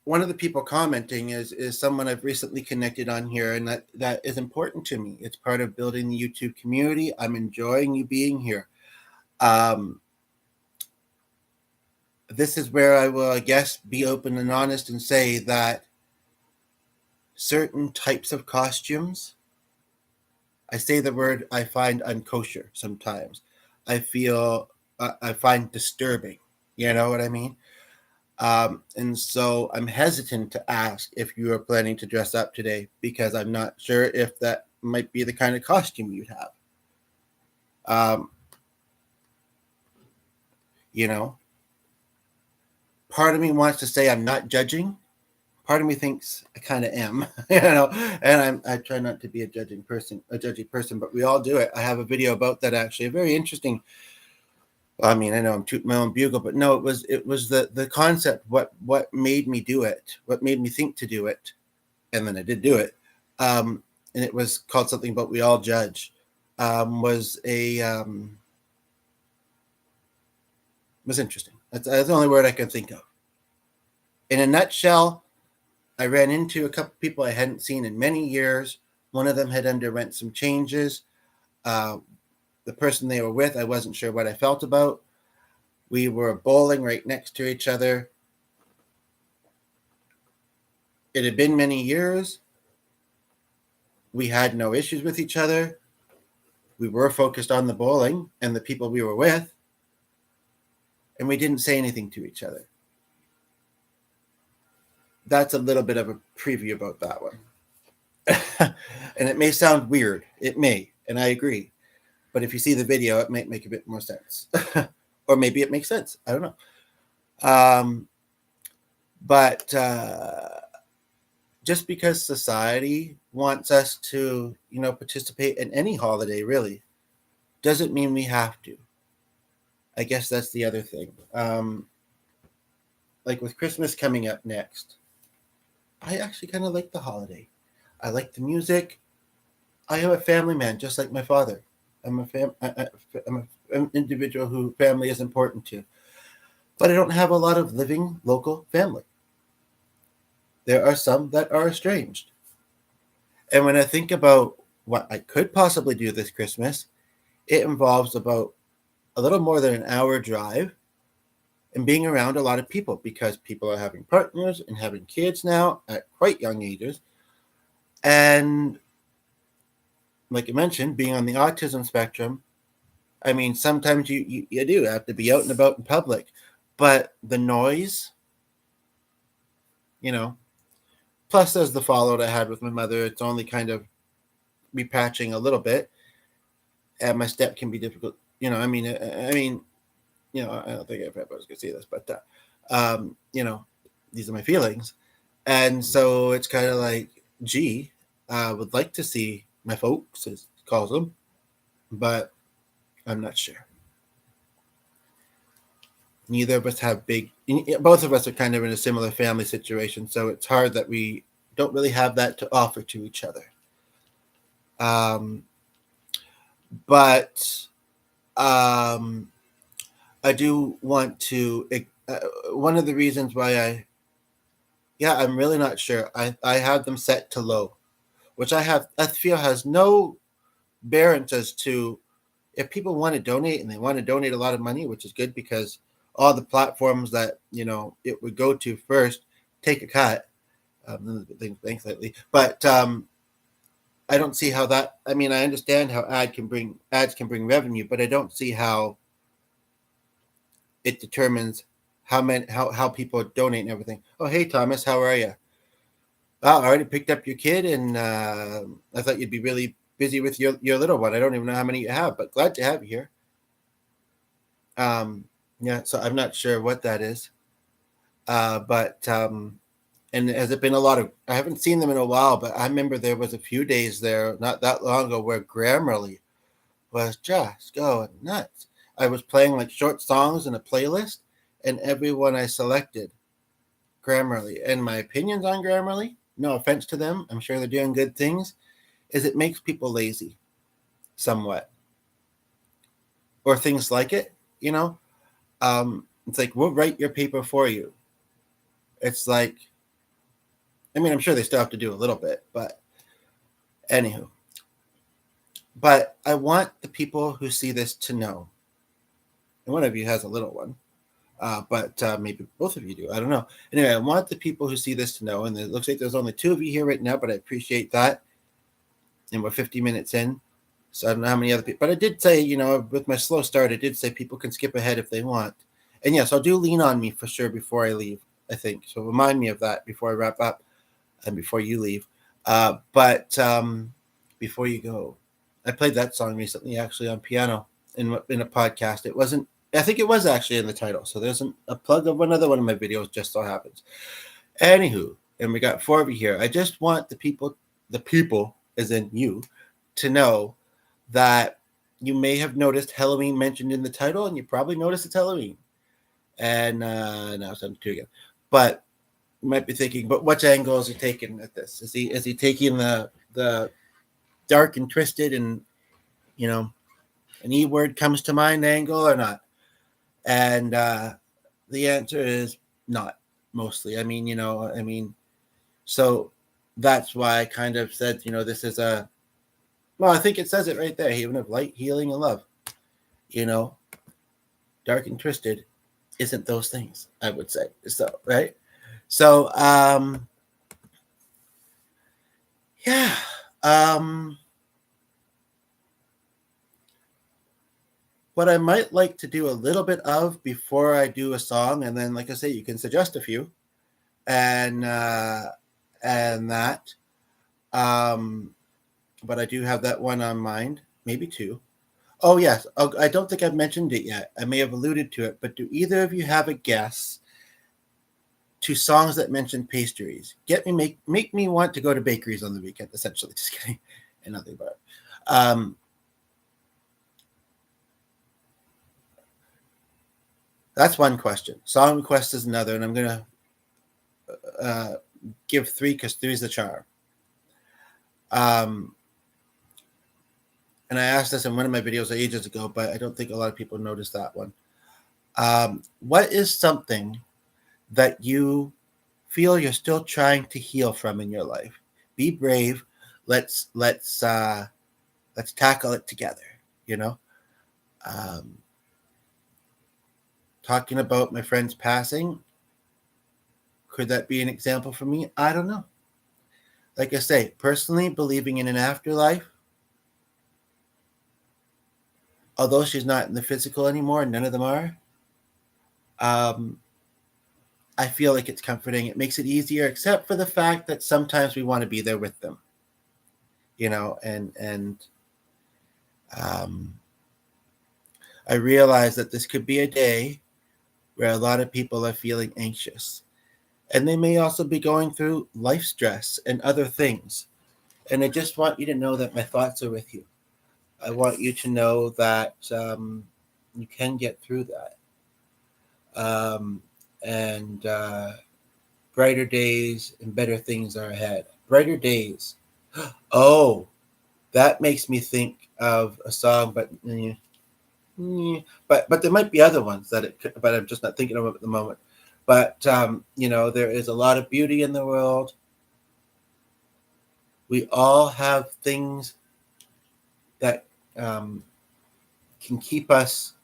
Speaker 1: One of the people commenting is someone I've recently connected on here, and that is important to me. It's part of building the YouTube community. I'm enjoying you being here. This is where I will, I guess, be open and honest and say that certain types of costumes, I say the word, I find unkosher sometimes. I find disturbing. You know what I mean? And so I'm hesitant to ask if you are planning to dress up today because I'm not sure if that might be the kind of costume you'd have. Um, you know, part of me wants to say I'm not judging. Part of me thinks I kind of am, and I try not to be a judgy person, but we all do it. I have a video about that actually, a very interesting. I mean, I know I'm tooting my own bugle, but no, it was the concept. What made me do it? What made me think to do it? And then I did do it. And it was called something about we all judge. Was interesting. That's the only word I can think of. In a nutshell, I ran into a couple people I hadn't seen in many years. One of them had underwent some changes. Uh, the person they were with, I wasn't sure what I felt about. We were bowling right next to each other. It had been many years. We had no issues with each other. We were focused on the bowling and the people we were with, and we didn't say anything to each other. That's a little bit of a preview about that one. And it may sound weird. It may, and I agree. But if you see the video, it might make a bit more sense. Or maybe it makes sense. I don't know. But just because society wants us to, participate in any holiday, really, doesn't mean we have to. I guess that's the other thing. Like with Christmas coming up next, I actually kind of like the holiday. I like the music. I am a family man, just like my father. I'm an individual who family is important to, but I don't have a lot of living local family. There are some that are estranged. And when I think about what I could possibly do this Christmas, it involves about a little more than an hour drive and being around a lot of people because people are having partners and having kids now at quite young ages. And like I mentioned, being on the autism spectrum, I mean, sometimes you do have to be out and about in public, but the noise, you know, plus there's the fallout I had with my mother. It's only kind of repatching a little bit, and my step can be difficult. I don't think everybody's gonna see this, but these are my feelings, and so it's kind of like, gee, I would like to see my folks, as he calls them, but I'm not sure. Neither of us have both of us are kind of in a similar family situation, so it's hard that we don't really have that to offer to each other. But I do want to. One of the reasons why I'm really not sure. I have them set to low, which I feel has no bearance as to if people want to donate and they want to donate a lot of money, which is good because all the platforms that it would go to first take a cut. Things lately, but I don't see how that. I mean, I understand how ads can bring revenue, but I don't see how it determines how people donate and everything. Oh, hey Thomas, how are you? Oh, I already picked up your kid, and I thought you'd be really busy with your little one. I don't even know how many you have, but glad to have you here. Yeah, so I'm not sure what that is, but And has it been a lot of? I haven't seen them in a while, but I remember there was a few days there not that long ago where Grammarly was just going nuts. I was playing like short songs in a playlist, and everyone I selected Grammarly. And my opinions on Grammarly, no offense to them, I'm sure they're doing good things, is it makes people lazy somewhat, or things like it. You know, it's like we'll write your paper for you. It's like, I mean, I'm sure they still have to do a little bit, but anywho. But I want the people who see this to know, and one of you has a little one, but maybe both of you do. I don't know. Anyway, I want the people who see this to know, and it looks like there's only two of you here right now, but I appreciate that. And we're 50 minutes in, so I don't know how many other people. But I did say, with my slow start, I did say people can skip ahead if they want. And yes, I'll do lean on me for sure before I leave, I think. So remind me of that before I wrap up and before you leave. But before you go, I played that song recently, actually, on piano in a podcast. It wasn't. I think it was actually in the title. So there's a plug of another one of my videos. Just so happens. Anywho, and we got four of you here. I just want the people, as in you, to know that you may have noticed Halloween mentioned in the title, and you probably noticed it's Halloween. And now it's on two again. But you might be thinking, but which angle is he taking at this? Is he taking the dark and twisted and an E word comes to mind angle or not? And the answer is not mostly. So that's why I kind of said, this is I think it says it right there, Haven of Light, Healing, and Love. Dark and twisted isn't those things, I would say. So, right? So, yeah. What I might like to do a little bit of before I do a song, and then, like I say, you can suggest a few, and that. But I do have that one on mind, maybe two. Oh yes, I don't think I've mentioned it yet. I may have alluded to it, but do either of you have a guess to songs that mention pastries? Make me want to go to bakeries on the weekend. Essentially, just kidding, and nothing but. That's one question. Song request is another, and I'm gonna give three because three is the charm. And I asked this in one of my videos ages ago, but I don't think a lot of people noticed that one. What is something that you feel you're still trying to heal from in your life? Be brave. Let's tackle it together. Talking about my friend's passing, could that be an example for me? I don't know. Like I say, personally, believing in an afterlife, although she's not in the physical anymore, none of them are, I feel like it's comforting. It makes it easier, except for the fact that sometimes we want to be there with them, and I realize that this could be a day where a lot of people are feeling anxious, and they may also be going through life stress and other things. And I just want you to know that my thoughts are with you. I want you to know that you can get through that. And brighter days and better things are ahead. Brighter days. Oh, that makes me think of a song, but there might be other ones but I'm just not thinking of them at the moment. But there is a lot of beauty in the world. We all have things that can keep us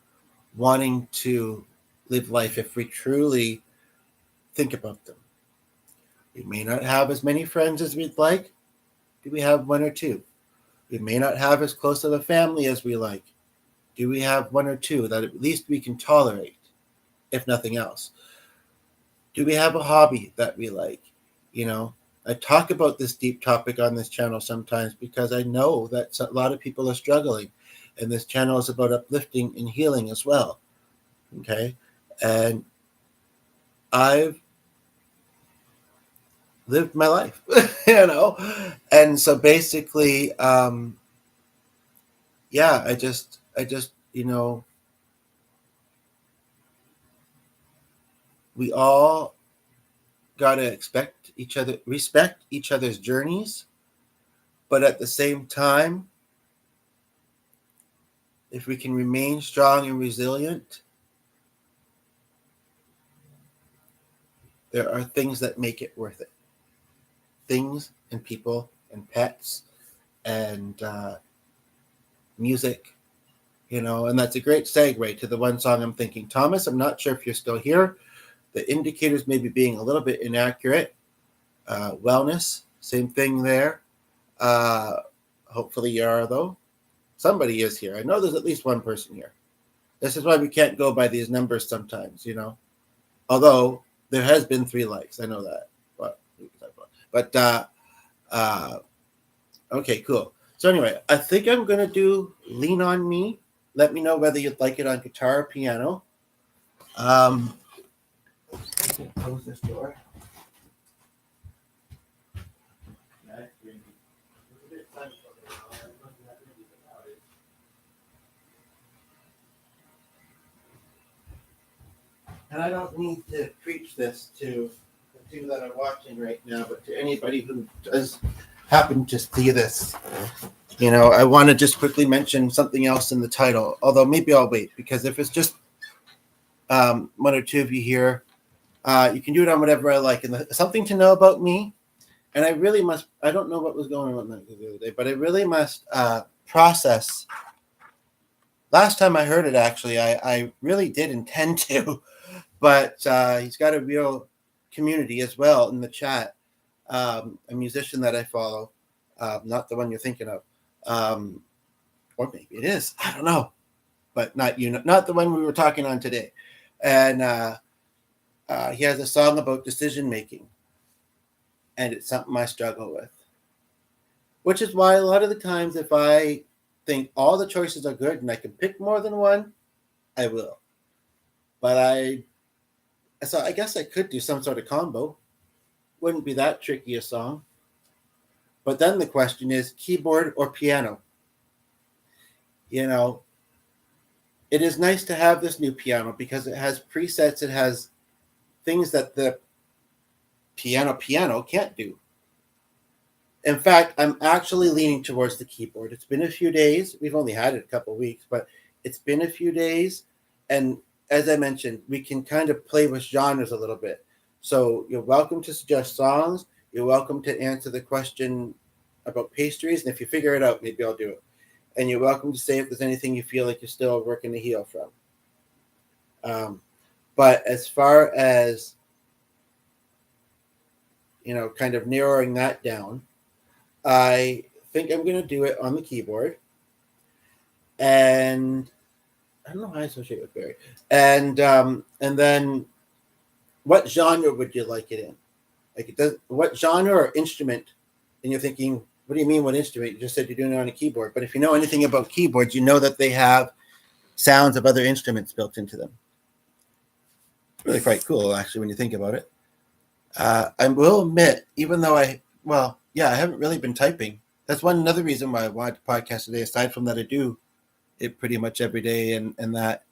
Speaker 1: wanting to live life if we truly think about them. We may not have as many friends as we'd like. Do we have one or two? We may not have as close of a family as we like. Do we have one or two that at least we can tolerate, if nothing else? Do we have a hobby that we like? I talk about this deep topic on this channel sometimes because I know that a lot of people are struggling, and this channel is about uplifting and healing as well. Okay? And I've lived my life, you know. And so basically, yeah, I just, we all gotta respect each other's journeys, but at the same time, if we can remain strong and resilient, there are things that make it worth it. Things and people and pets and music, and that's a great segue to the one song I'm thinking. Thomas, I'm not sure if you're still here. The indicators may be being a little bit inaccurate. Wellness, same thing there. Uh, Hopefully you are, though. Somebody is here. I know there's at least one person here. This is why we can't go by these numbers sometimes. Although there has been 3 likes. I know that. But okay, cool. So anyway, I think I'm going to do Lean On Me. Let me know whether you'd like it on guitar or piano. Close this door. And I don't need to preach this to the 2 that are watching right now, but to anybody who does happen to see this. I want to just quickly mention something else in the title, although maybe I'll wait, because if it's just 1 or 2 of you here, you can do it on whatever I like. And something to know about me, and I don't know what was going on the other day, but I really must process. Last time I heard it, actually, I really did intend to, but he's got a real community as well in the chat. A musician that I follow, not the one you're thinking of, or maybe it is. I don't know, but not the one we were talking on today. And he has a song about decision making, and it's something I struggle with. Which is why a lot of the times, if I think all the choices are good and I can pick more than one, I will. But I guess I could do some sort of combo. Wouldn't be that tricky a song. But then the question is keyboard or piano. It is nice to have this new piano because it has presets. It has things that the piano can't do. In fact, I'm actually leaning towards the keyboard. It's been a few days. We've only had it a couple of weeks, but it's been a few days. And as I mentioned, we can kind of play with genres a little bit. So you're welcome to suggest songs. You're welcome to answer the question about pastries. And if you figure it out, maybe I'll do it. And you're welcome to say if there's anything you feel like you're still working to heal from. But as far as, kind of narrowing that down, I think I'm going to do it on the keyboard. And I don't know how I associate with Barry. And then what genre would you like it in? What genre or instrument? And you're thinking, what do you mean what instrument? You just said you're doing it on a keyboard. But if you know anything about keyboards, you know that they have sounds of other instruments built into them. Really quite cool, actually, when you think about it. I will admit, even though I haven't really been typing. That's another reason why I wanted to podcast today, aside from that I do it pretty much every day and that.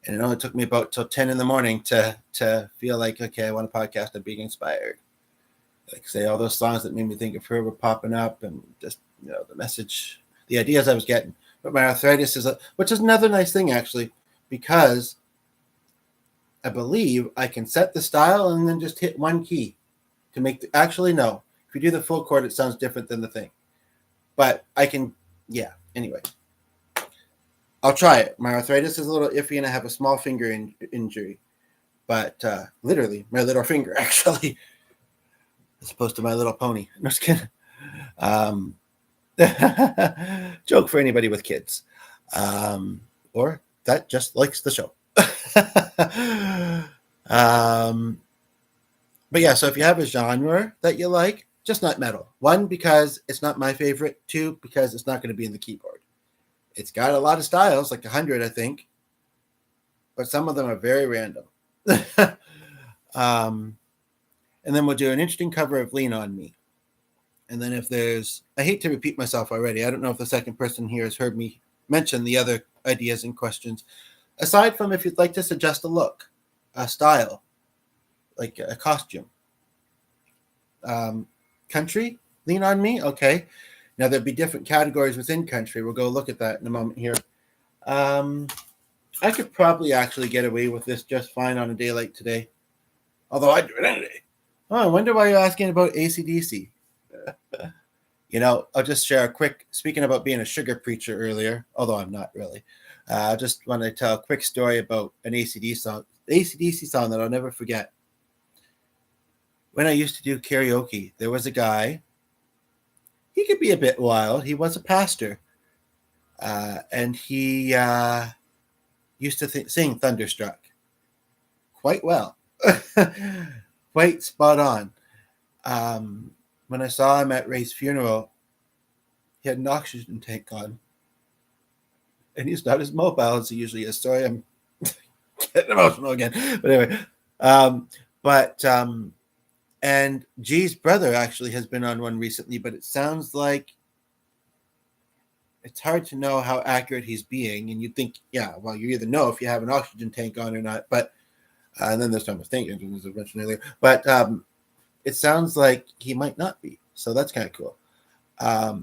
Speaker 1: And it only took me about till 10 in the morning to feel like, okay, I want to podcast and being inspired. Like say all those songs that made me think of her were popping up and just, the message, the ideas I was getting. But my arthritis which is another nice thing actually, because I believe I can set the style and then just hit one key to make actually no. If you do the full chord, it sounds different than the thing. But I can, anyway. I'll try it. My arthritis is a little iffy and I have a small finger injury. But literally, my little finger, actually. As opposed to My Little Pony. No, just kidding. Joke for anybody with kids. Or that just likes the show. But yeah, so if you have a genre that you like, just not metal. 1, because it's not my favorite. 2, because it's not going to be in the keyboard. It's got a lot of styles, like 100, I think. But some of them are very random. And then we'll do an interesting cover of Lean on Me. And then if there's, I hate to repeat myself already. I don't know if the second person here has heard me mention the other ideas and questions. Aside from if you'd like to suggest a look, a style, like a costume. Country, Lean on Me, okay. Now there'll be different categories within country. We'll go look at that in a moment here. I could probably actually get away with this just fine on a day like today. Although I'd do it any day. Oh, I wonder why you're asking about AC/DC. I'll just share a quick, speaking about being a sugar preacher earlier, although I'm not really. I just want to tell a quick story about an AC/DC song that I'll never forget. When I used to do karaoke, there was a guy. He could be a bit wild. He was a pastor. And he used to sing Thunderstruck quite well. Quite spot on. When I saw him at Ray's funeral, he had an oxygen tank on. And he's not as mobile as he usually is. Sorry, I'm getting emotional again. But anyway, and G's brother actually has been on one recently, but it sounds like it's hard to know how accurate he's being. And you'd think, yeah, well, you either know if you have an oxygen tank on or not. But and then there's Thomas Tank, as I mentioned earlier. But it sounds like he might not be. So that's kind of cool. I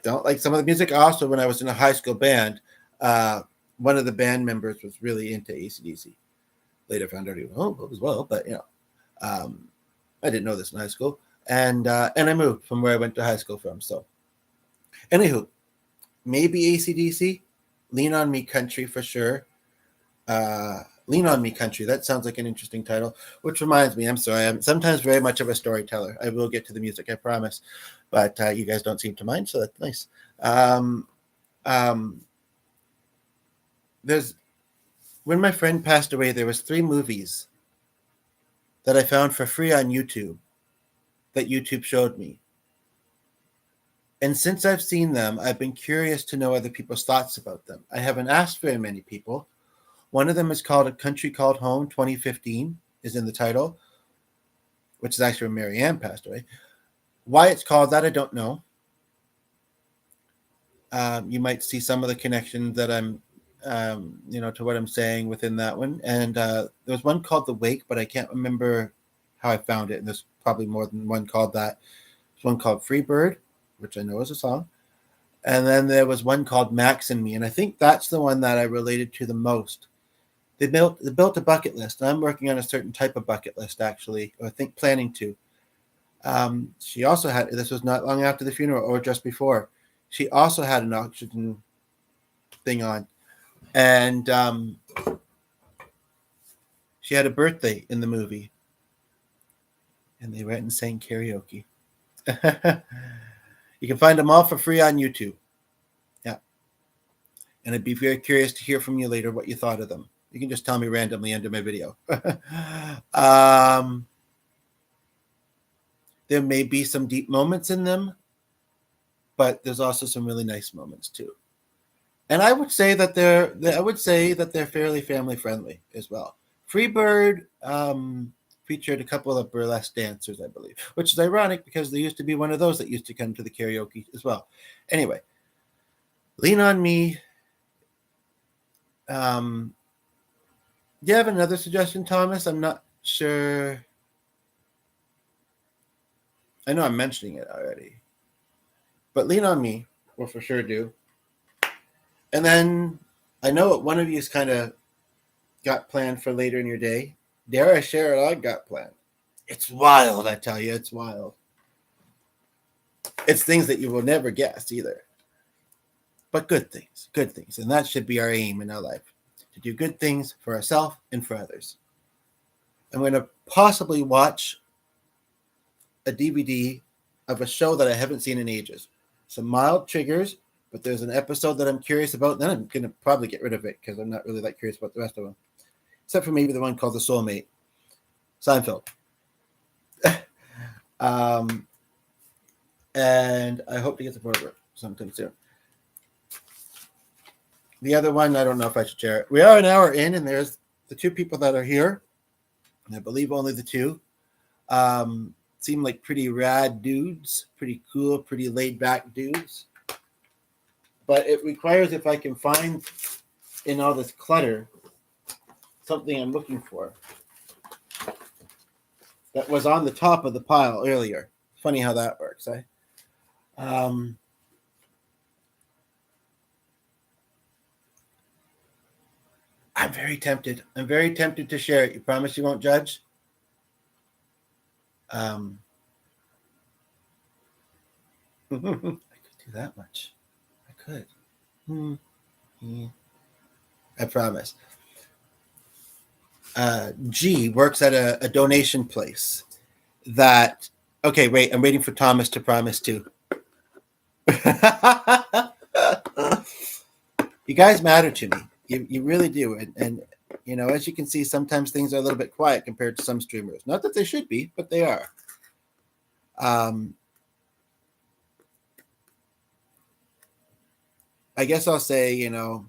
Speaker 1: don't like some of the music. Also, when I was in a high school band, one of the band members was really into AC/DC. Later found out he was as well, but I didn't know this in high school, and I moved from where I went to high school from. So, anywho, maybe AC/DC, Lean on Me Country for sure. Lean on Me Country. That sounds like an interesting title. Which reminds me, I'm sorry, I'm sometimes very much of a storyteller. I will get to the music, I promise, but you guys don't seem to mind, so that's nice. When my friend passed away, there was 3 movies that I found for free on YouTube that YouTube showed me. And since I've seen them, I've been curious to know other people's thoughts about them. I haven't asked very many people. One of them is called A Country Called Home 2015, is in the title, which is actually when Mary Ann passed away. Why it's called that, I don't know. You might see some of the connections that I'm to what I'm saying within that one. And there was one called The Wake, but I can't remember how I found it. And there's probably more than one called that. There's one called Free Bird, which I know is a song. And then there was one called Max and Me. And I think that's the one that I related to the most. They built a bucket list. I'm working on a certain type of bucket list, actually, or I think planning to. She also had, this was not long after the funeral or just before, she also had an oxygen thing on. And she had a birthday in the movie. And they went and sang karaoke. You can find them all for free on YouTube. Yeah. And I'd be very curious to hear from you later what you thought of them. You can just tell me randomly under my video. There may be some deep moments in them, but there's also some really nice moments too. And I would say that they're fairly family friendly as well. Freebird featured a couple of burlesque dancers, I believe, which is ironic because there used to be one of those that used to come to the karaoke as well. Anyway, Lean on Me. Do you have another suggestion, Thomas? I'm not sure. I know I'm mentioning it already. But Lean on Me will for sure do. And then I know what one of you has kind of got planned for later in your day. Dare I share what I got planned? It's wild, I tell you. It's wild. It's things that you will never guess either. But good things. Good things. And that should be our aim in our life. To do good things for ourselves and for others. I'm going to possibly watch a DVD of a show that I haven't seen in ages. Some mild triggers, but there's an episode that I'm curious about. Then I'm going to probably get rid of it because I'm not really that curious about the rest of them. Except for maybe the one called The Soulmate. Seinfeld. And I hope to get the photo sometime soon. The other one, I don't know if I should share it. We are an hour in, and there's the 2 people that are here. And I believe only the 2. Seem like pretty rad dudes, pretty cool, pretty laid back dudes. But it requires, if I can find in all this clutter something I'm looking for that was on the top of the pile earlier. Funny how that works, eh? I'm very tempted. I'm very tempted to share it. You promise you won't judge? I could do that much. I could. I promise. G works at a donation place that. Okay, wait. I'm waiting for Thomas to promise too. You guys matter to me. You really do. And, you know, as you can see, sometimes things are a little bit quiet compared to some streamers. Not that they should be, but they are. I guess I'll say, you know,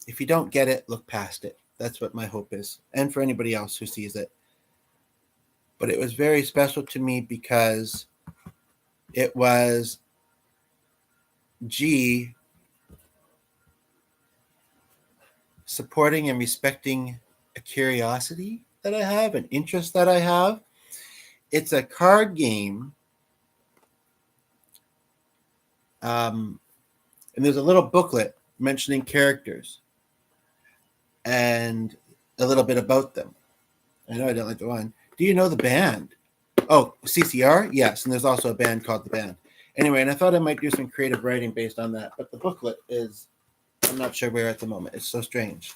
Speaker 1: if you don't get it, look past it. That's what my hope is. And for anybody else who sees it. But it was very special to me because it was G supporting and respecting a curiosity that I have, an interest that I have. It's a card game. And there's a little booklet mentioning characters and a little bit about them. I know I don't like the one. Do you know the band? Oh, CCR? Yes, and there's also a band called The Band. Anyway, and I thought I might do some creative writing based on that, but the booklet is, I'm not sure where at the moment. It's so strange.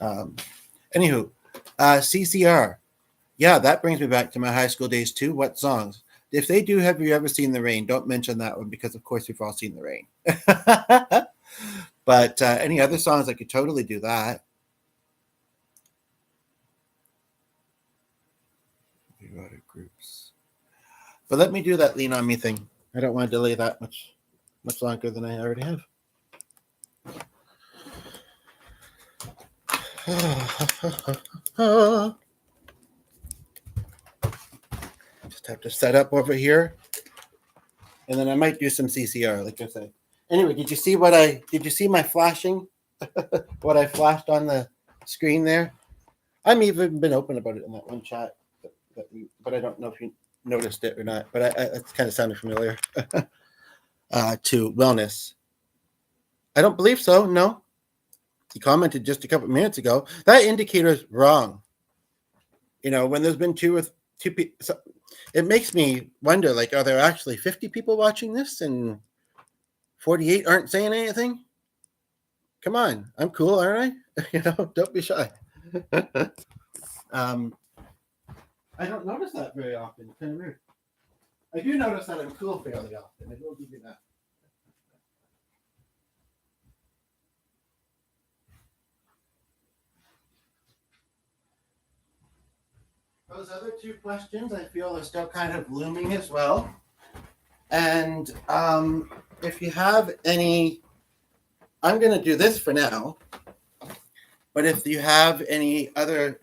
Speaker 1: Anywho, CCR. Yeah, that brings me back to my high school days too. What songs? If they do, have you ever seen The Rain? Don't mention that one because, of course, we've all seen The Rain. But any other songs, I could totally do that. Erotic groups. But let me do that Lean On Me thing. I don't want to delay that much longer than I already have. Just have to set up over here. And then I might do some CCR, like I said. Anyway, did you see my flashing? What I flashed on the screen there? I'm even been open about it in that one chat, but I don't know if you noticed it or not. But it kind of sounded familiar. To wellness. I don't believe so. No. He commented just a couple of minutes ago. That indicator is wrong. You know, when there's been two people, so it makes me wonder, like, are there actually 50 people watching this and 48 aren't saying anything? Come on. I'm cool, aren't I? You know, don't be shy. I don't notice that very often. It's kind of weird. I do notice that I'm cool fairly often. I will give you that. Those other two questions I feel are still kind of looming as well. And if you have any, I'm going to do this for now. But if you have any other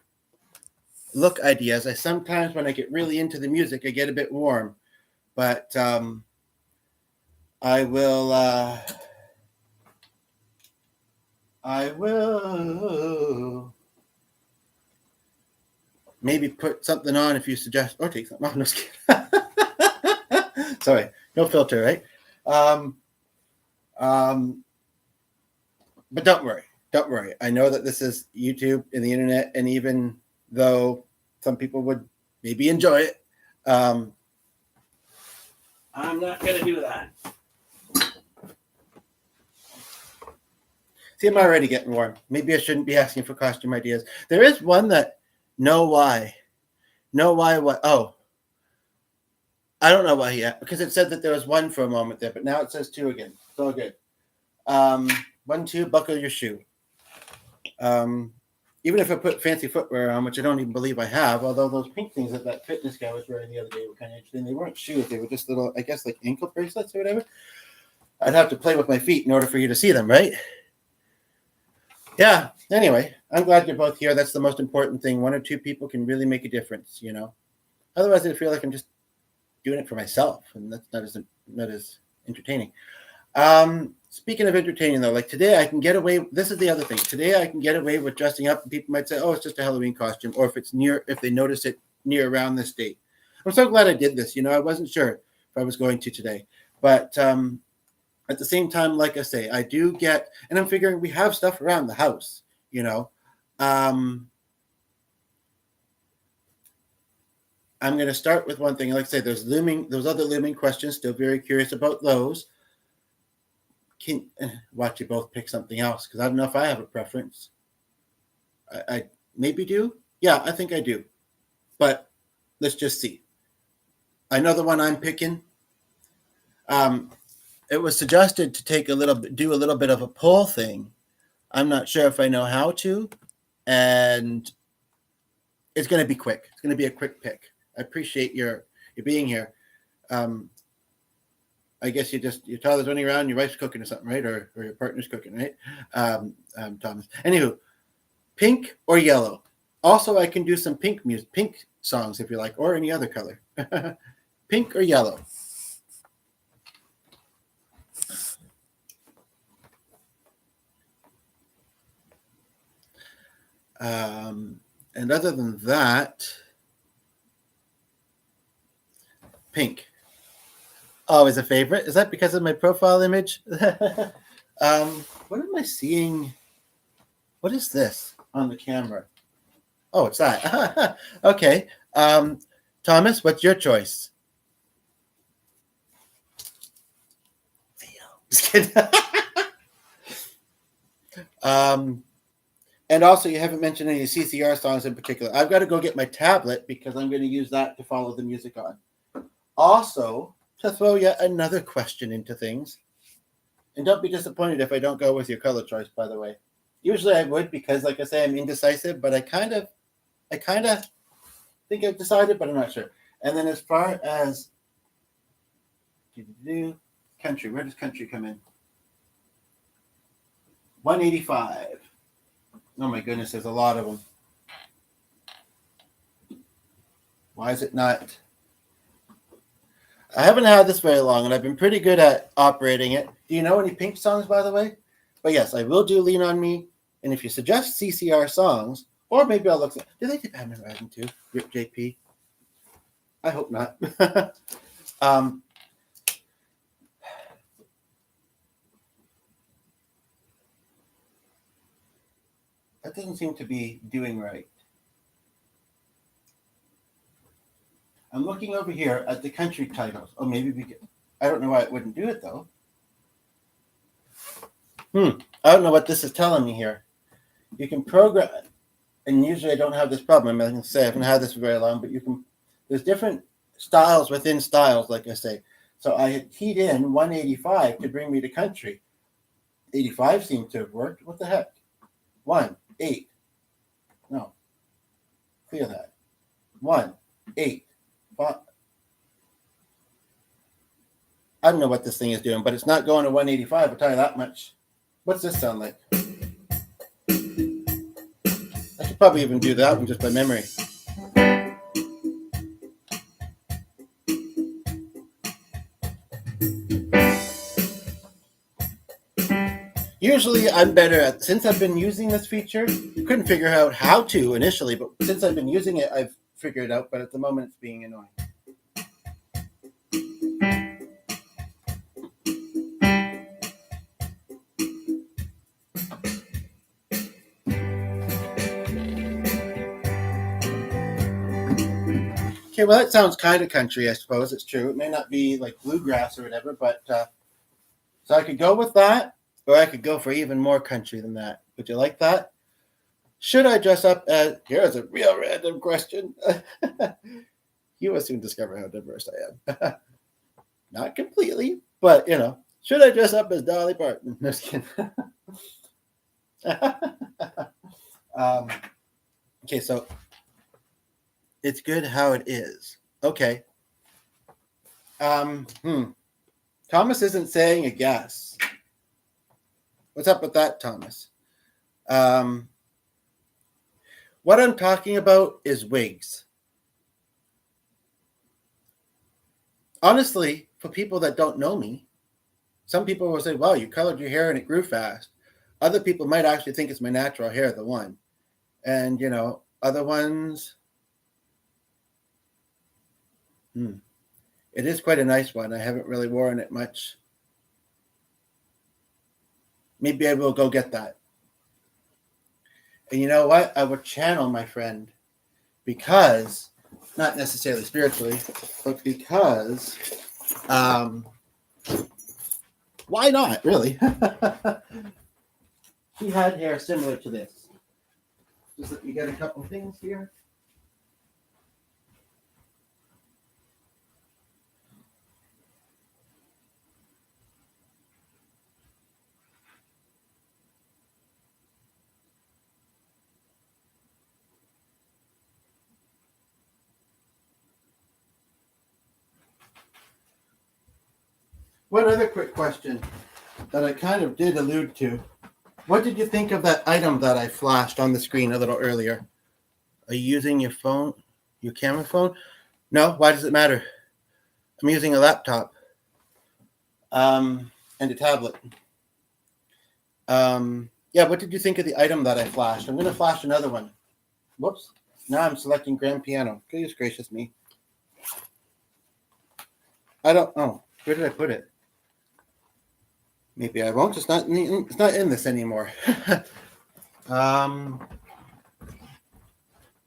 Speaker 1: look ideas, I sometimes, when I get really into the music, I get a bit warm. But I will maybe put something on if you suggest, or take something off. No, sorry, no filter, right? But don't worry. I know that this is YouTube and the internet, and even though some people would maybe enjoy it, I'm not going to do that. See, I'm already getting warm. Maybe I shouldn't be asking for costume ideas. There is one that, know why what? Oh, I don't know why yet, because it said that there was one for a moment there, but now it says two again. It's all good. 1, 2, buckle your shoe. Even if I put fancy footwear on, which I don't even believe I have, although those pink things that fitness guy was wearing the other day were kind of interesting. They weren't shoes. They were just little, I guess, like ankle bracelets or whatever. I'd have to play with my feet in order for you to see them, right? Yeah. Anyway, I'm glad you're both here. That's the most important thing. One or two people can really make a difference, you know. Otherwise, I feel like I'm just doing it for myself, and that's not as entertaining. Speaking of entertaining, though, like today I can get away. This is the other thing. Today I can get away with dressing up, and people might say, "Oh, it's just a Halloween costume," or if they notice it near around this date. I'm so glad I did this. You know, I wasn't sure if I was going to today, but at the same time, like I say, I do get, and I'm figuring we have stuff around the house. You know, um, I'm going to start with one thing. Like I say, those other looming questions. Still very curious about those. Can watch you both pick something else because I don't know if I have a preference. I maybe do. Yeah, I think I do. But let's just see. I know the one I'm picking. Um, it was suggested to do a little bit of a poll thing. I'm not sure if I know how to, and it's going to be quick. It's going to be a quick pick. I appreciate your being here. Um, I guess your toddler's running around, your wife's cooking or something, right? Or your partner's cooking, right? Thomas. Anywho, pink or yellow. Also, I can do some pink songs if you like, or any other color. Pink or yellow. And other than that, pink. Always a favorite. Is that because of my profile image? What am I seeing? What is this on the camera? Oh, it's that. Okay. Thomas, what's your choice? Just kidding. And also, you haven't mentioned any CCR songs in particular. I've got to go get my tablet because I'm going to use that to follow the music on. Also, to throw yet another question into things, and don't be disappointed if I don't go with your color choice, by the way. Usually I would because, like I say, I'm indecisive, but I kind of think I've decided, but I'm not sure. And then as far as country, where does country come in? 185. Oh my goodness, there's a lot of them. Why is it not? I haven't had this very long, and I've been pretty good at operating it. Do you know any Pink songs, by the way? But yes, I will do Lean On Me. And if you suggest CCR songs, or maybe I'll look. Do they do Batman Rising too? Rip JP? I hope not. That doesn't seem to be doing right. I'm looking over here at the country titles. Oh, maybe I don't know why it wouldn't do it though. I don't know what this is telling me here. You can program, and usually I don't have this problem. I'm going to say I haven't had this for very long, but there's different styles within styles, like I say. So I had keyed in 185 to bring me to country. 85 seemed to have worked. What the heck? 1, 8. No. Clear that. 1, 8, 5. I don't know what this thing is doing, but it's not going to 185. I'll tell you that much. What's this sound like? I could probably even do that one just by memory. Usually I'm better at, since I've been using this feature, couldn't figure out how to initially, but since I've been using it, I've figured it out, but at the moment it's being annoying. Okay, well that sounds kind of country, I suppose. It's true. It may not be like bluegrass or whatever, but so I could go with that, or I could go for even more country than that. Would you like that? Should I dress up as? Here's a real random question. You will soon discover how diverse I am. Not completely, but you know. Should I dress up as Dolly Parton? Just kidding. Okay, so it's good how it is. Okay. Thomas isn't saying a guess. What's up with that, Thomas? Um, what I'm talking about is wigs. Honestly, for people that don't know me, some people will say, wow, you colored your hair and it grew fast. Other people might actually think it's my natural hair, the one. And, other ones, it is quite a nice one. I haven't really worn it much. Maybe I will go get that. And you know what? I will channel my friend because, not necessarily spiritually, but because, um, why not, really? He had hair similar to this. Just let me get a couple things here. One other quick question that I kind of did allude to. What did you think of that item that I flashed on the screen a little earlier? Are you using your phone, your camera phone? No? Why does it matter? I'm using a laptop and a tablet. Yeah, what did you think of the item that I flashed? I'm going to flash another one. Whoops. Now I'm selecting grand piano. Goodness gracious me. I don't know. Where did I put it? Maybe I won't. It's not in this anymore. And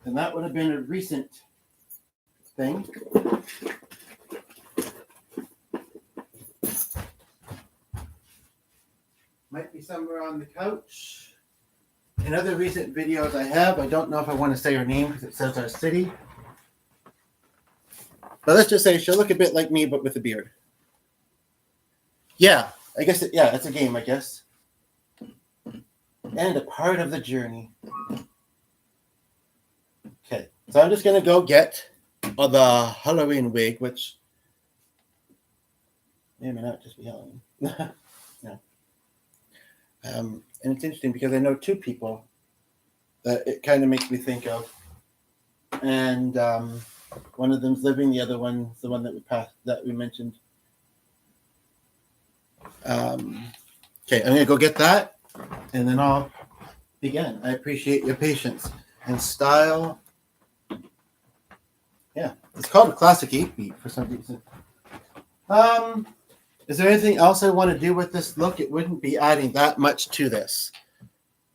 Speaker 1: that would have been a recent thing. Might be somewhere on the couch. In other recent videos I have, I don't know if I want to say her name because it says our city. But let's just say she'll look a bit like me, but with a beard. Yeah, I guess, it's a game, I guess. And a part of the journey. Okay, so I'm just going to go get the Halloween wig, which may or may not just be Halloween. Yeah. And it's interesting because I know two people that it kind of makes me think of. And one of them's living, the other one's the one that we mentioned. Okay, I'm going to go get that, and then I'll begin. I appreciate your patience and style. Yeah, it's called a classic 8-beat for some reason. Is there anything else I want to do with this look? It wouldn't be adding that much to this.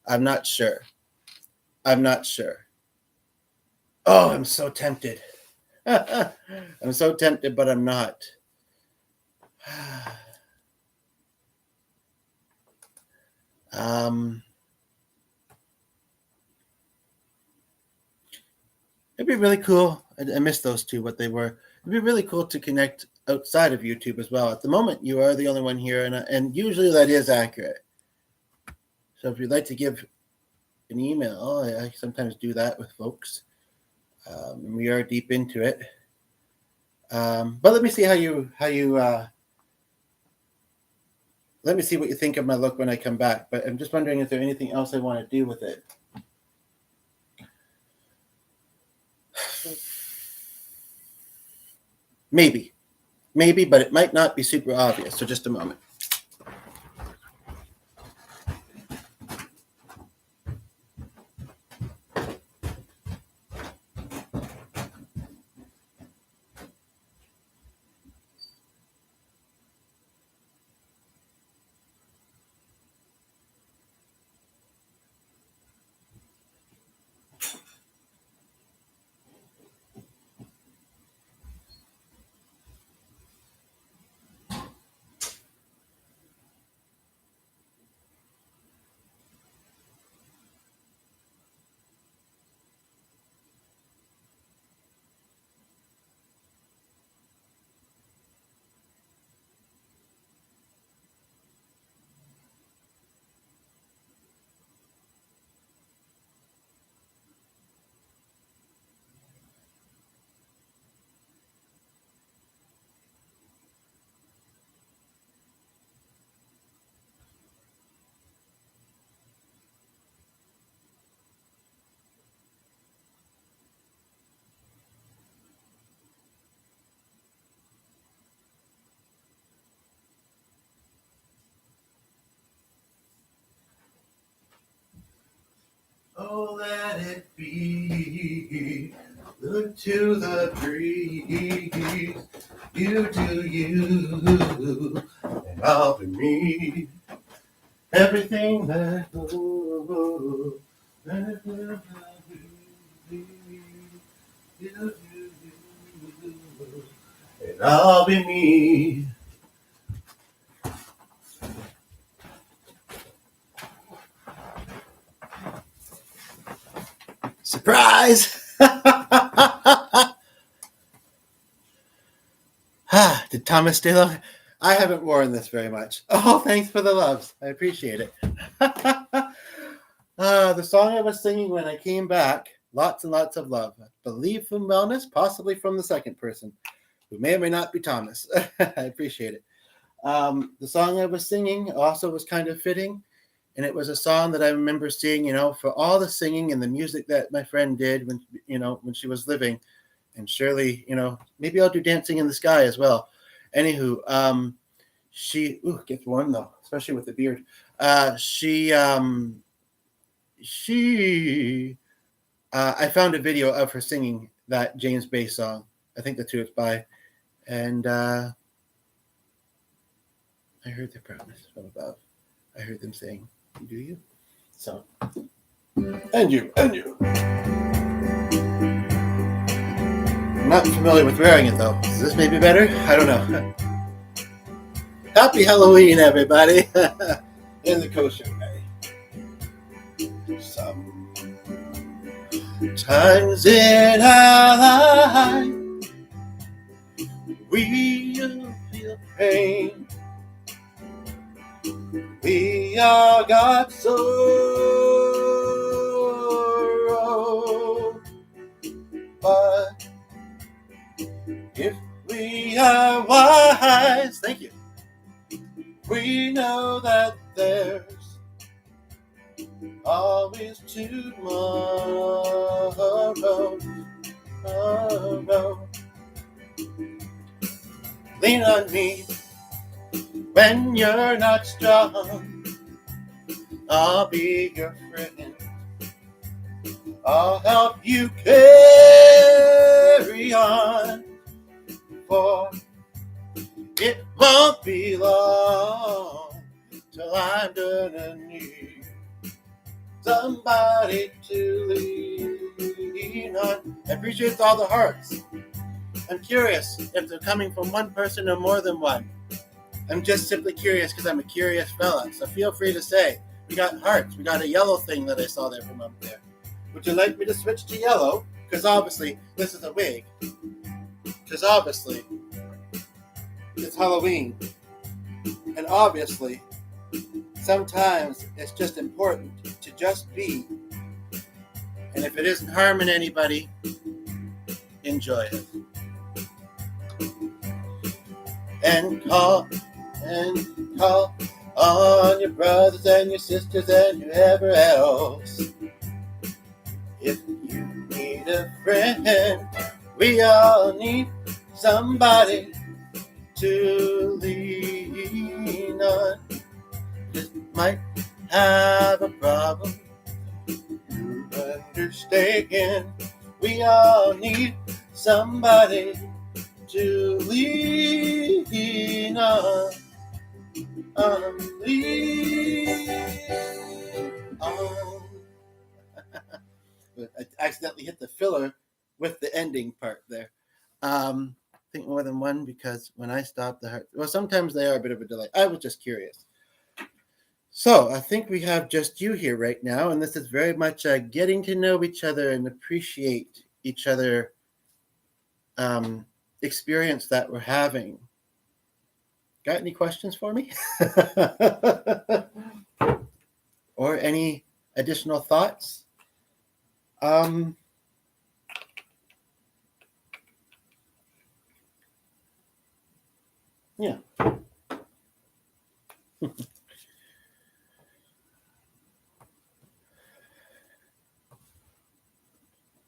Speaker 1: I'm not sure. Oh, I'm so tempted. I'm so tempted, but I'm not. It'd be really cool. I missed those two, what they were. It'd be really cool to connect outside of YouTube as well. At the moment, you are the only one here, and usually that is accurate. So if you'd like to give an email, I sometimes do that with folks. We are deep into it. But let me see how you let me see what you think of my look when I come back. But I'm just wondering if there's anything else I want to do with it. Maybe, but it might not be super obvious. So just a moment. Oh, let it be. Look to the breeze. You do you, and I'll be me. Everything that goes. You, and I'll be me. Surprise! Did Thomas stay long? I haven't worn this very much. Oh, thanks for the loves. I appreciate it. The song I was singing when I came back, lots and lots of love. I believe from Wellness, possibly from the second person, who may or may not be Thomas. I appreciate it. The song I was singing also was kind of fitting, and it was a song that I remember seeing, for all the singing and the music that my friend did when she was living. And surely, maybe I'll do Dancing in the Sky as well. Anywho, she gets warm though, especially with the beard. I found a video of her singing that James Bay song. I think that's who it's by. And I heard the promise from above. I heard them saying, "Do you?" So, and you. I'm not familiar with wearing it though. Is this maybe better? I don't know. Happy Halloween, everybody! In the kosher way. Sometimes in our life we feel pain. We are God's sorrow, but if we are wise, thank you, we know that there's always tomorrow. Lean on me when you're not strong. I'll be your friend. I'll help you carry on, for it won't be long till I'm gonna need somebody to lean on. I appreciate all the hearts. I'm curious if they're coming from one person or more than one. I'm just simply curious because I'm a curious fella. So feel free to say. We got hearts. We got a yellow thing that I saw there from up there. Would you like me to switch to yellow? Because obviously this is a wig. Because obviously it's Halloween. And obviously sometimes it's just important to just be. And if it isn't harming anybody, enjoy it. And call on your brothers and your sisters and whoever else. If you need a friend, we all need somebody to lean on. Just might have a problem, you understand. We all need somebody to lean on. Lean on. I accidentally hit the filler with the ending part there. I think more than one because when I stop the heart, well, sometimes they are a bit of a delay. I was just curious. So I think we have just you here right now, and this is very much getting to know each other and appreciate each other experience that we're having. Got any questions for me? Or any additional thoughts? Yeah.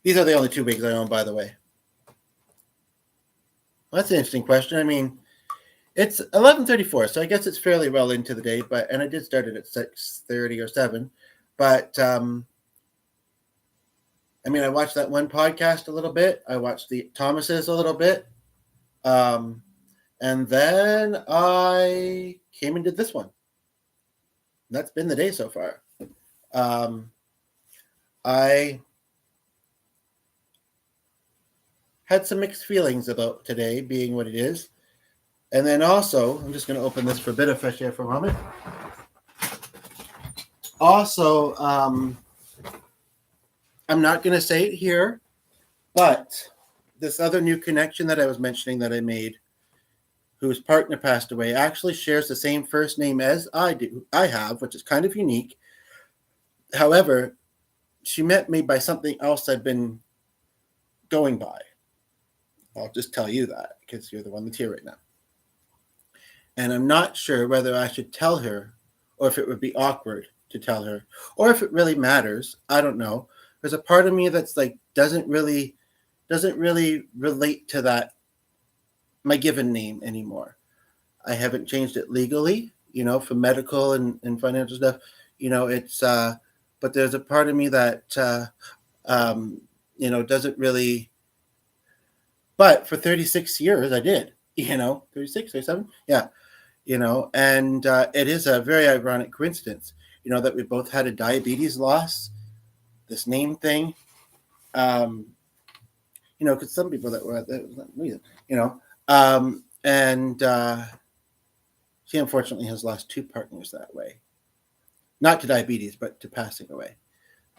Speaker 1: These are the only two wigs I own, by the way. Well, that's an interesting question. I mean, it's 11:34, so I guess it's fairly well into the day. And I did start it at 6:30 or 7, but I mean, I watched that one podcast a little bit. I watched the Thomases a little bit. Um, and then I came and did this one. That's been the day so far. I had some mixed feelings about today being what it is. And then also, I'm just going to open this for a bit of fresh air for a moment. Also, I'm not going to say it here, but this other new connection that I was mentioning that I made, whose partner passed away, actually shares the same first name as I have, which is kind of unique. However, she met me by something else I've been going by. I'll just tell you that because you're the one that's here right now. And I'm not sure whether I should tell her or if it would be awkward to tell her or if it really matters. I don't know. There's a part of me that's like doesn't really relate to that, my given name anymore. I haven't changed it legally, for medical and financial stuff. It's but there's a part of me that doesn't really. But for 36 years, I did. 36, 37, yeah. And it is a very ironic coincidence, that we both had a diabetes loss, this name thing, because some people that were, and she unfortunately has lost two partners that way, not to diabetes, but to passing away.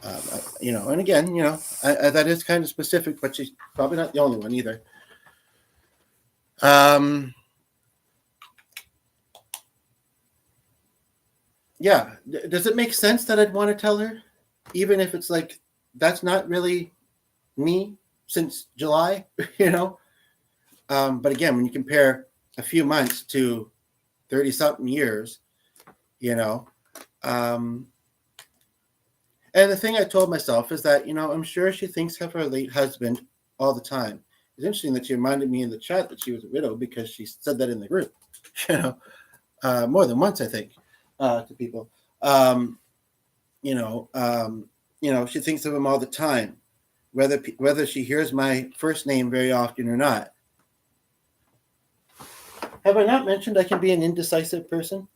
Speaker 1: And again, that is kind of specific, but she's probably not the only one either. Yeah. Does it make sense that I'd want to tell her, even if it's like, that's not really me since July, but again, when you compare a few months to 30 something years, and the thing I told myself is that, I'm sure she thinks of her late husband all the time. It's interesting that she reminded me in the chat that she was a widow because she said that in the group, more than once, I think, to people. She thinks of him all the time, whether she hears my first name very often or not. Have I not mentioned I can be an indecisive person?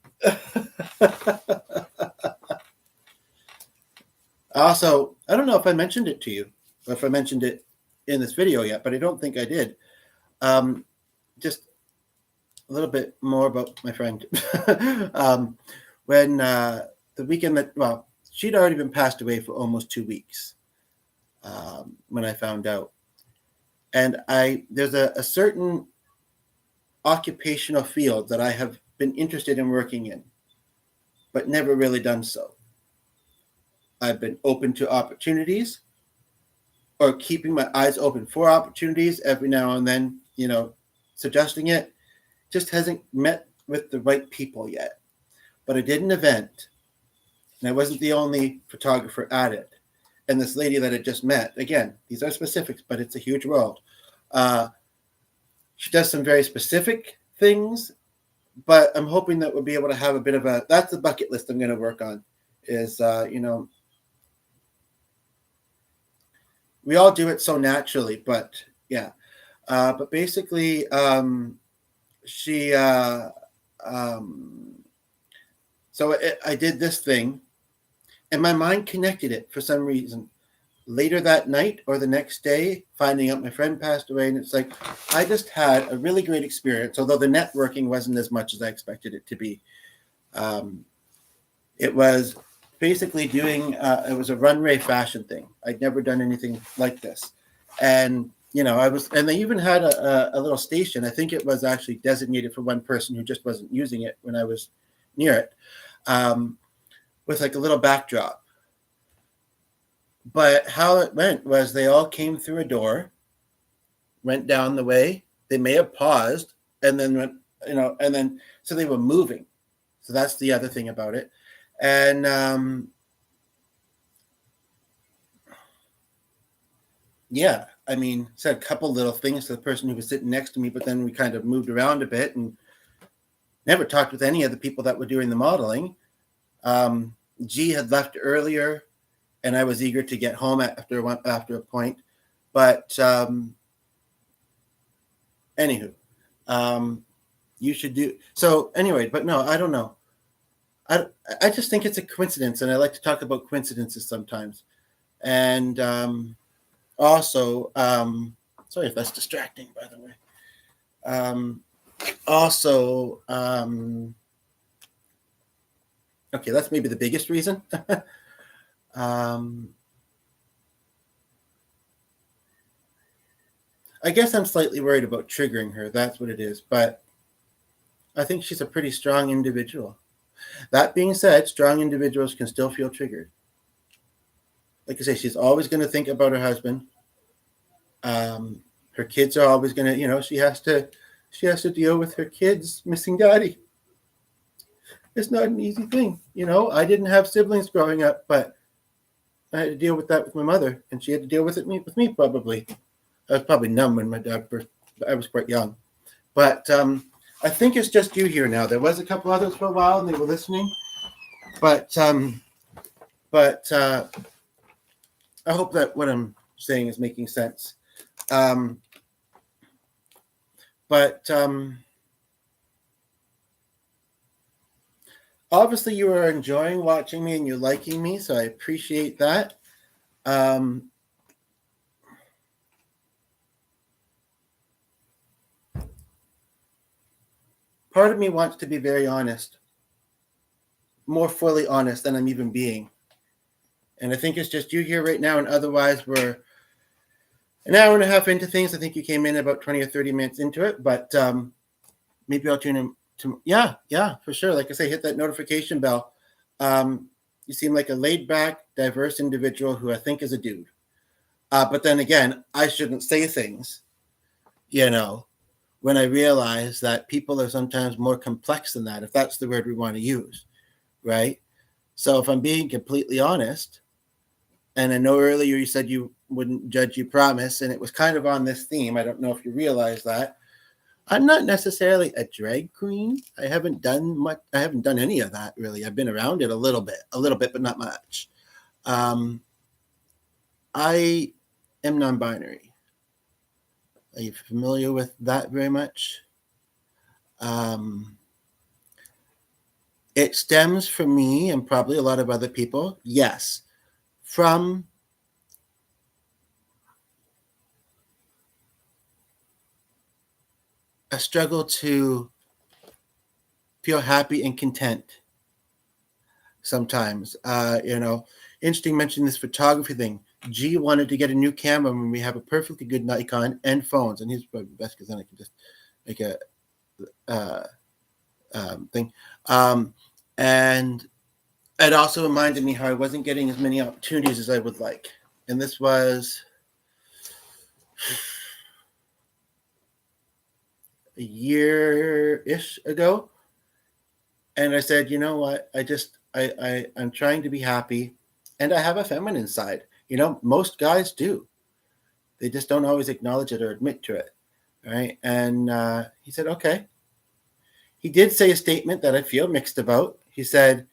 Speaker 1: Also, I don't know if I mentioned it to you, or if I mentioned it in this video yet, but I don't think I did. Just a little bit more about my friend. When the weekend she'd already been passed away for almost 2 weeks when I found out. And there's a certain occupational field that I have been interested in working in, but never really done so. I've been open to opportunities or keeping my eyes open for opportunities every now and then, suggesting it. Just hasn't met with the right people yet. But I did an event, and I wasn't the only photographer at it. And this lady that I just met, again, these are specifics, but it's a huge world. She does some very specific things, but I'm hoping that we'll be able to have a bit of that's the bucket list I'm going to work on is, we all do it so naturally, but yeah. But basically, she, so I did this thing, and my mind connected it for some reason. Later that night or the next day, finding out my friend passed away, and it's like, I just had a really great experience, although the networking wasn't as much as I expected it to be. It was basically doing, it was a runway fashion thing. I'd never done anything like this. And, and they even had a little station. I think it was actually designated for one person who just wasn't using it when I was near it, with like a little backdrop. But how it went was they all came through a door, went down the way. They may have paused and then went, and then, so they were moving. So that's the other thing about it. And, yeah, I mean, said a couple little things to the person who was sitting next to me, but then we kind of moved around a bit and never talked with any of the people that were doing the modeling. G had left earlier. and I was eager to get home after a point. But anywho, you should do so anyway. But no, I don't know. I just think it's a coincidence, and I like to talk about coincidences sometimes. And also, sorry if that's distracting, by the way. Also, okay, that's maybe the biggest reason. I guess I'm slightly worried about triggering her. That's what it is. But I think she's a pretty strong individual. That being said, strong individuals can still feel triggered. Like I say, she's always going to think about her husband. Her kids are always going to, she has to deal with her kids missing daddy. It's not an easy thing. I didn't have siblings growing up, but I had to deal with that with my mother, and she had to deal with it with me probably. I was probably numb when my dad first, I was quite young. But I think it's just you here now. There was a couple others for a while, and they were listening. But I hope that what I'm saying is making sense. Obviously you are enjoying watching me and you're liking me, so I appreciate that. Part of me wants to be very honest, more fully honest than I'm even being. And I think it's just you here right now, and otherwise we're an hour and a half into things. I think you came in about 20 or 30 minutes into it, but maybe I'll tune in to, yeah, for sure. Like I say, hit that notification bell. You seem like a laid back, diverse individual who I think is a dude. But then again, I shouldn't say things, when I realize that people are sometimes more complex than that, if that's the word we want to use, right? So if I'm being completely honest, and I know earlier you said you wouldn't judge, you promise, and it was kind of on this theme. I don't know if you realize that. I'm not necessarily a drag queen. I haven't done much. I haven't done any of that, really. I've been around it a little bit, but not much. I am non-binary. Are you familiar with that very much? It stems from me and probably a lot of other people, yes, from a struggle to feel happy and content sometimes. Interesting mention this photography thing. G wanted to get a new camera when we have a perfectly good Nikon and phones, and he's probably best because then I can just make a thing. And it also reminded me how I wasn't getting as many opportunities as I would like. And this was a year-ish ago. And I said, you know what? I'm trying to be happy, and I have a feminine side. Most guys do. They just don't always acknowledge it or admit to it, right? And he said, okay. He did say a statement that I feel mixed about. He said,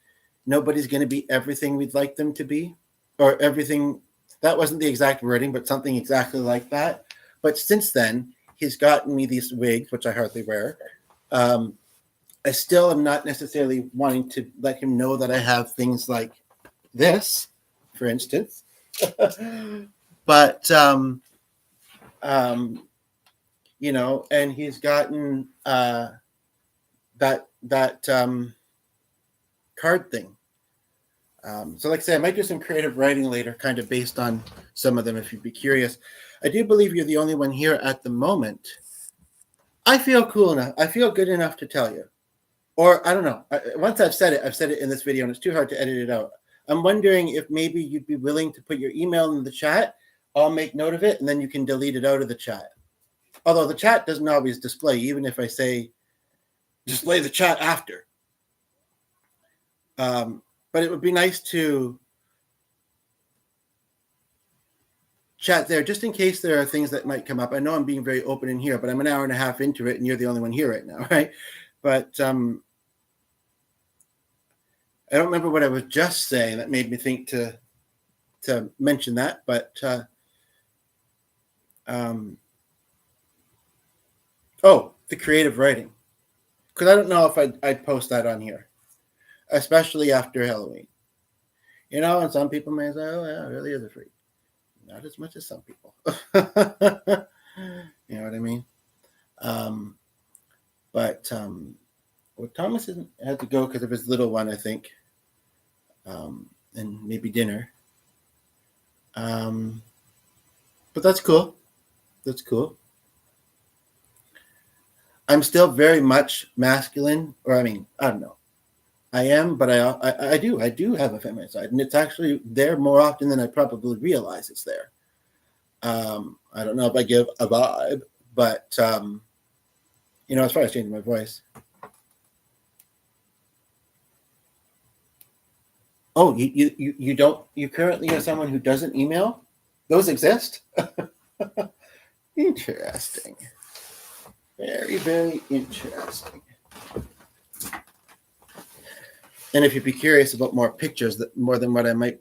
Speaker 1: nobody's going to be everything we'd like them to be, or everything. That wasn't the exact wording, but something exactly like that. But since then, he's gotten me these wigs, which I hardly wear. I still am not necessarily wanting to let him know that I have things like this, for instance. But, and he's gotten that card thing. So like I say, I might do some creative writing later, kind of based on some of them, if you'd be curious. I do believe you're the only one here at the moment. I feel cool enough. I feel good enough to tell you. Or I don't know. Once I've said it in this video, and it's too hard to edit it out. I'm wondering if maybe you'd be willing to put your email in the chat. I'll make note of it, and then you can delete it out of the chat. Although the chat doesn't always display, even if I say display the chat after. But it would be nice to chat there, just in case there are things that might come up. I know I'm being very open in here, but I'm an hour and a half into it, and you're the only one here right now, right? But I don't remember what I was just saying that made me think to to mention that, but the creative writing, because I don't know if I'd post that on here, especially after Halloween. And some people may say, "Oh, yeah, it really is a freak." Not as much as some people. You know what I mean? But well, Thomas had to go because of his little one, I think, and maybe dinner. But that's cool. That's cool. I'm still very much masculine, or I mean, I don't know. I am, but I do have a feminine side, and it's actually there more often than I probably realize it's there. I don't know if I give a vibe, but as far as changing my voice. Oh, you don't, you currently are someone who doesn't email? Those exist? Interesting. Very, very interesting. And if you'd be curious about more pictures, that more than what I might,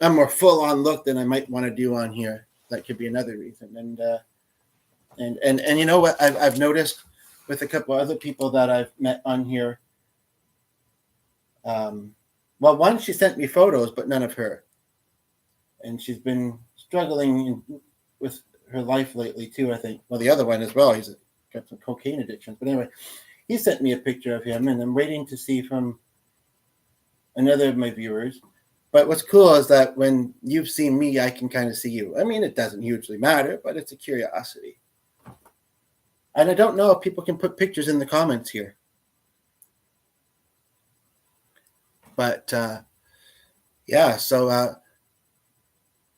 Speaker 1: a more full-on look than I might want to do on here, that could be another reason. And you know what I've noticed with a couple other people that I've met on here. Well, one, she sent me photos, but none of her, and she's been struggling with her life lately too, I think. Well, the other one as well, he's got some cocaine addictions, but anyway, he sent me a picture of him, and I'm waiting to see from another of my viewers. But what's cool is that when you've seen me, I can kind of see you. I mean, it doesn't hugely matter, but it's a curiosity. And I don't know if people can put pictures in the comments here. But yeah, so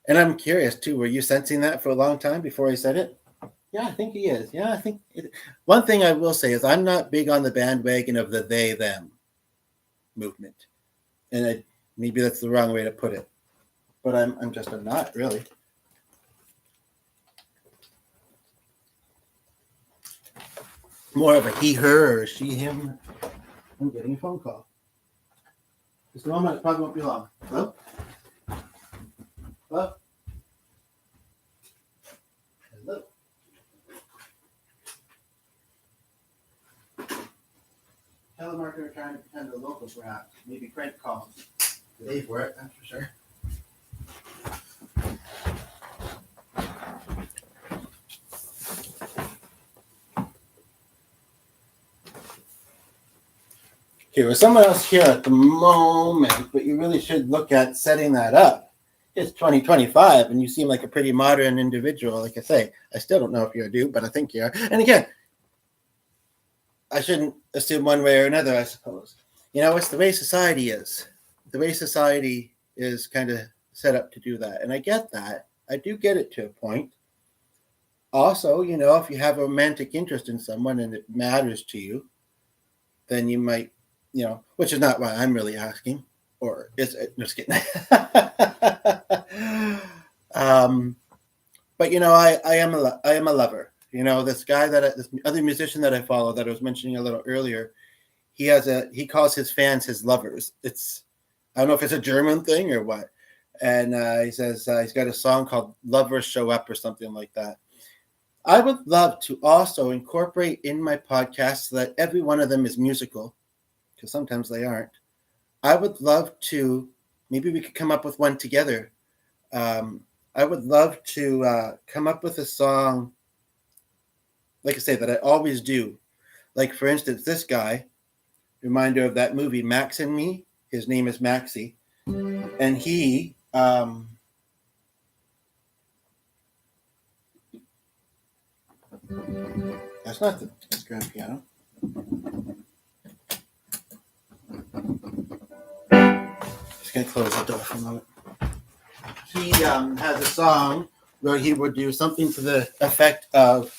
Speaker 1: and I'm curious too, were you sensing that for a long time before I said it? Yeah, I think he is. Yeah, I think one thing I will say is I'm not big on the bandwagon of the they them movement, and maybe that's the wrong way to put it, but I'm not really. More of a he her or she him. I'm getting a phone call. Just a moment, it probably won't be long. Hello? Hello? Hello? Telemarketer trying to pretend a local perhaps. Maybe crank calls. They for it, that's for sure. Okay, well, someone else here at the moment, but you really should look at setting that up. It's 2025, and you seem like a pretty modern individual. Like I say, I still don't know if you're a dude, but I think you are. And again, I shouldn't assume one way or another, I suppose. It's the way society is. The way society is kind of set up to do that. And I get that. I do get it to a point. Also, if you have a romantic interest in someone and it matters to you, then you might, which is not why I'm really asking. Or is it? Just kidding. But I am a lover. This guy this other musician that I follow that I was mentioning a little earlier, he calls his fans his lovers. I don't know if it's a German thing or what. And he says he's got a song called "Lovers Show Up" or something like that. I would love to also incorporate in my podcast so that every one of them is musical, because sometimes they aren't. I would love to, maybe we could come up with one together. I would love to come up with a song, like I say, that I always do. Like, for instance, this guy, reminder of that movie, Max and Me. His name is Maxie. And he, that's not the grand piano. Just going to close the door for a moment. He has a song where he would do something to the effect of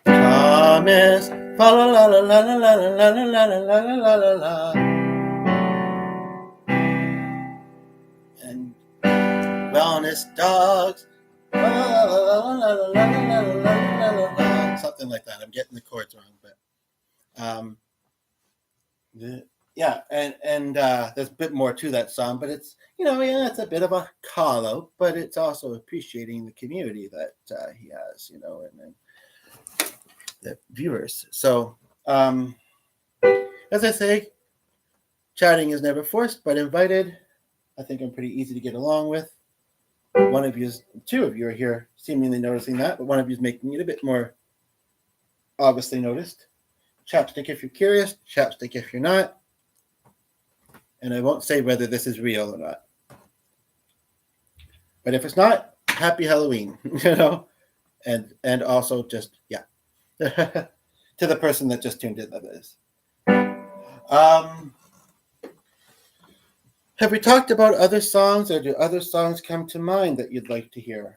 Speaker 1: Thomas, fa la la la la la la la la la la la la, and wellness dogs, something like that. I'm getting the chords wrong, but Yeah, and there's a bit more to that song, but it's yeah, it's a bit of a call out, but it's also appreciating the community that he has, and the viewers. So, as I say, chatting is never forced, but invited. I think I'm pretty easy to get along with. One of you, two of you are here, seemingly noticing that, but one of you is making it a bit more obviously noticed. Chapstick if you're curious, chapstick if you're not. And I won't say whether this is real or not. But if it's not, happy Halloween, and also just to the person that just tuned in, that is. Have we talked about other songs, or do other songs come to mind that you'd like to hear?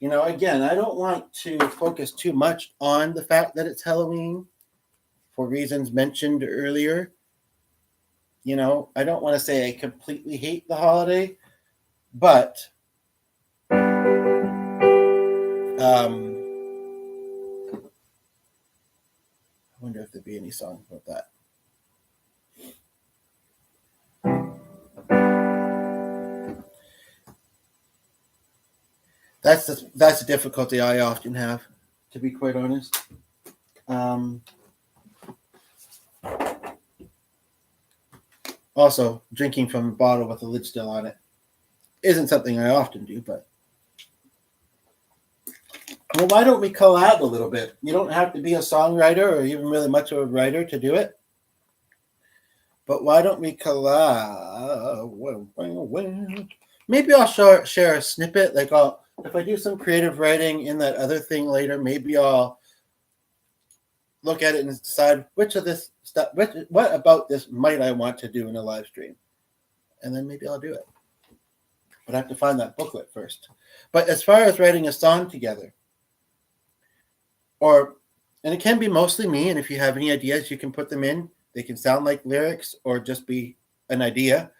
Speaker 1: Again, I don't want to focus too much on the fact that it's Halloween for reasons mentioned earlier. I don't want to say I completely hate the holiday, but I wonder if there'd be any songs about that. That's the difficulty I often have, to be quite honest. Also, drinking from a bottle with the lid still on it isn't something I often do, but well, why don't we collab a little bit? You don't have to be a songwriter or even really much of a writer to do it. But why don't we collab? Maybe I'll share a snippet. Like if I do some creative writing in that other thing later, maybe I'll look at it and decide which of this stuff, what about this might I want to do in a live stream, and then maybe I'll do it. But I have to find that booklet first. But as far as writing a song together, and it can be mostly me, and if you have any ideas, you can put them in. They can sound like lyrics or just be an idea.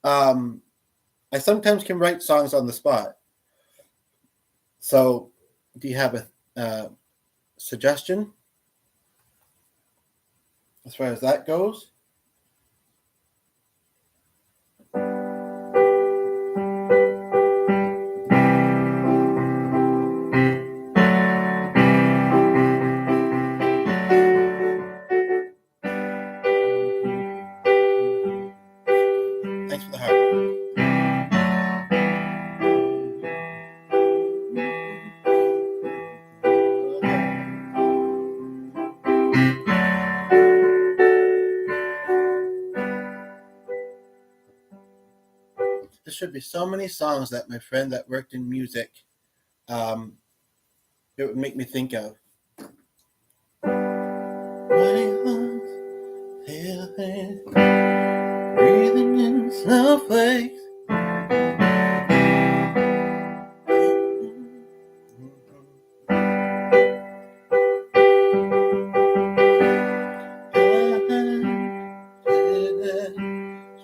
Speaker 1: I sometimes can write songs on the spot. So, do you have a suggestion as far as that goes? Thanks for the heart. There should be so many songs that my friend that worked in music, it would make me think of. Breathing in snowflakes.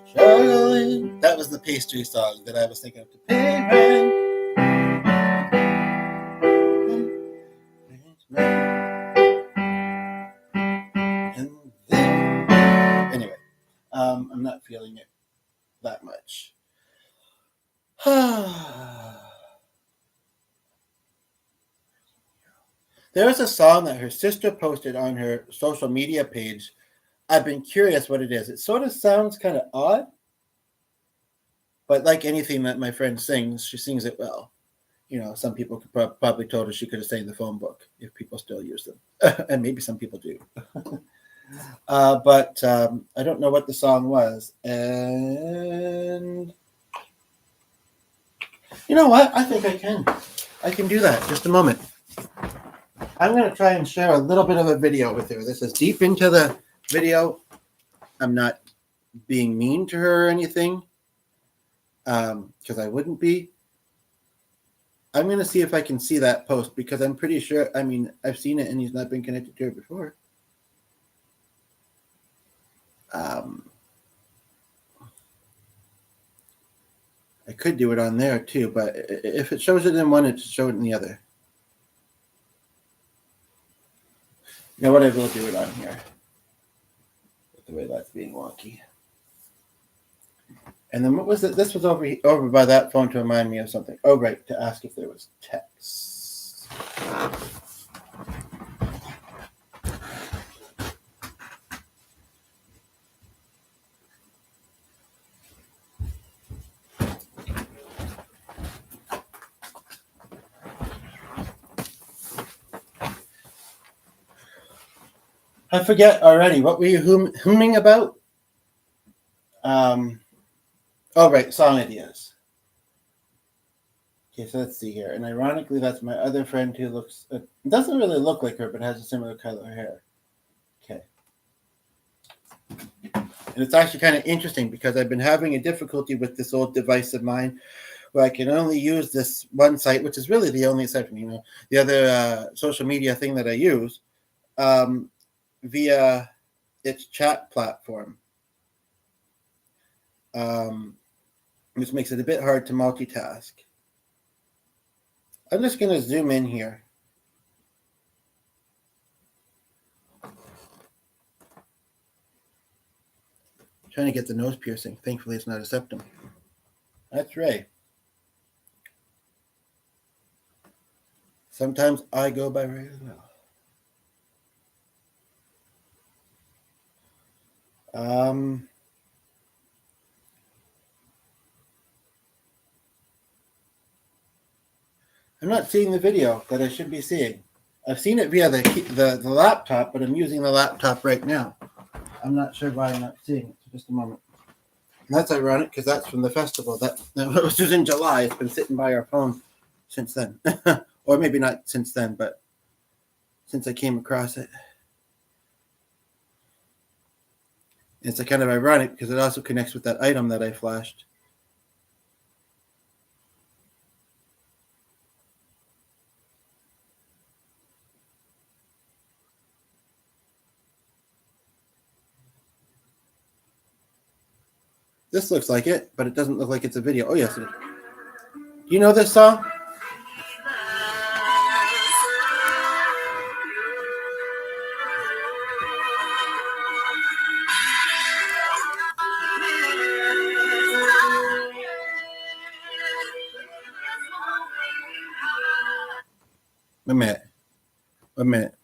Speaker 1: Struggling. That was the pastry song that I was thinking of. To pay rent. And then, anyway, I'm not feeling it that much. There's a song that her sister posted on her social media page. I've been curious what it is. It sort of sounds kind of odd, but like anything that my friend sings, she sings it well. Some people could probably told her she could have sang the phone book if people still use them, and maybe some people do. But I don't know what the song was, and you know what? I think I can do that. Just a moment. I'm going to try and share a little bit of a video with her. This is deep into the video. I'm not being mean to her or anything, because I wouldn't be. I'm going to see if I can see that post, because I'm pretty sure, I've seen it and he's not been connected to her before. I could do it on there too, but if it shows it in one, it should show it in the other. You know what? I will do it on here. the way that's being wonky. And then what was it? This was over by that phone to remind me of something. Oh, right, to ask if there was text. I forget already. What were you humming about? Oh, right, song ideas. Okay, so let's see here. And ironically, that's my other friend who looks, doesn't really look like her, but has a similar color hair. Okay. And it's actually kind of interesting because I've been having a difficulty with this old device of mine where I can only use this one site, which is really the only site, the other social media thing that I use via its chat platform, which makes it a bit hard to multitask. I'm just going to zoom in here. Trying to get the nose piercing. Thankfully, it's not a septum. That's right. Sometimes I go by Ray as well. I'm not seeing the video that I should be seeing. I've seen it via the laptop, but I'm using the laptop right now. I'm not sure why I'm not seeing it. So just a moment. And that's ironic because that's from the festival. That was in July. It's been sitting by our phone since then. Or maybe not since then, but since I came across it. It's kind of ironic because it also connects with that item that I flashed. This looks like it, but it doesn't look like it's a video. Oh, yes, it is. Do you know this song? A minute.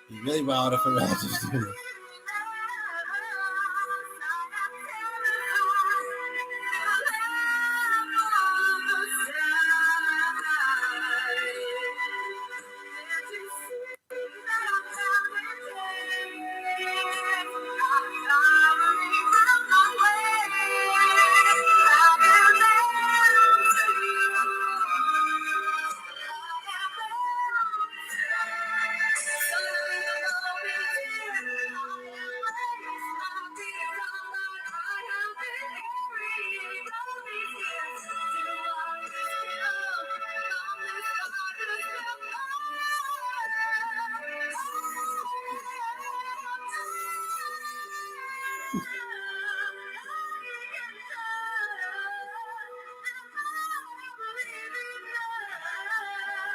Speaker 1: He's really wild for relatives.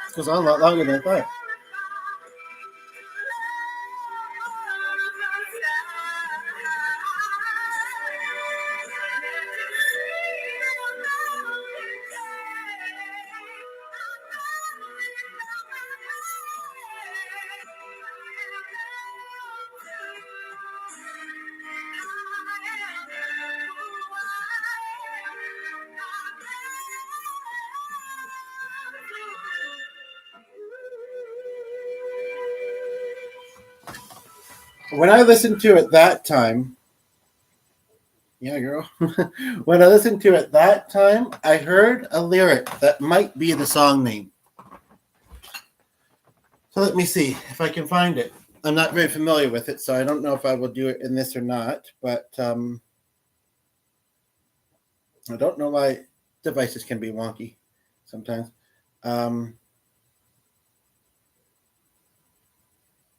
Speaker 1: This goes on a lot longer than I thought. When I listened to it that time, yeah, girl. When I listened to it that time, I heard a lyric that might be the song name. So let me see if I can find it. I'm not very familiar with it, so I don't know if I will do it in this or not, but I don't know why devices can be wonky sometimes.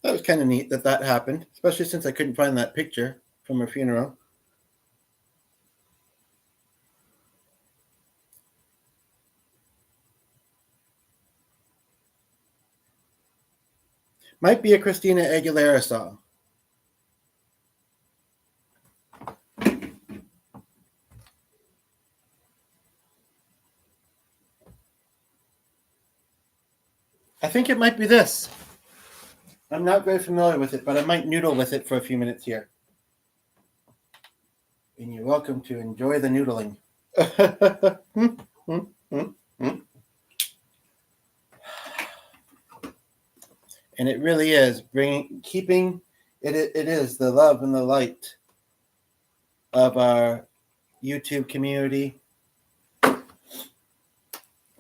Speaker 1: That was kind of neat that happened, especially since I couldn't find that picture from her funeral. Might be a Christina Aguilera song. I think it might be this. I'm not very familiar with it, but I might noodle with it for a few minutes here. And you're welcome to enjoy the noodling. And it really is keeping it. It is the love and the light of our YouTube community.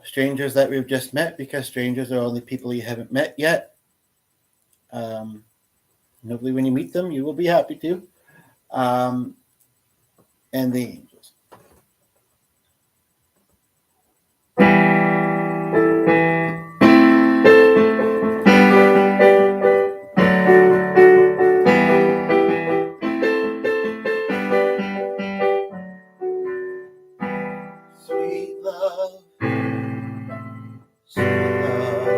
Speaker 1: Strangers that we've just met, because strangers are only people you haven't met yet. Hopefully when you meet them, you will be happy to. And the angels. Sweet love, sweet love,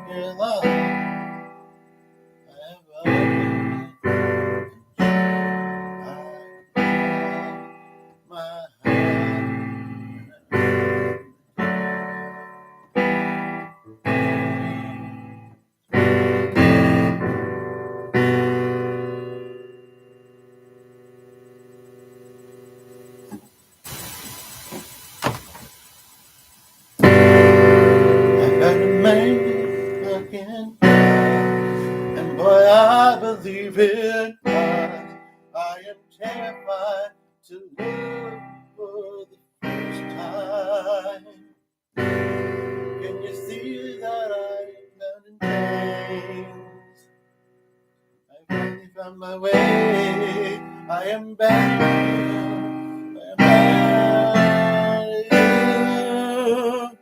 Speaker 1: your love. And boy, I believe it, but I am terrified to look for the first time. Can you see that I am bound in chains? I finally found my way. I am bound. I am bound.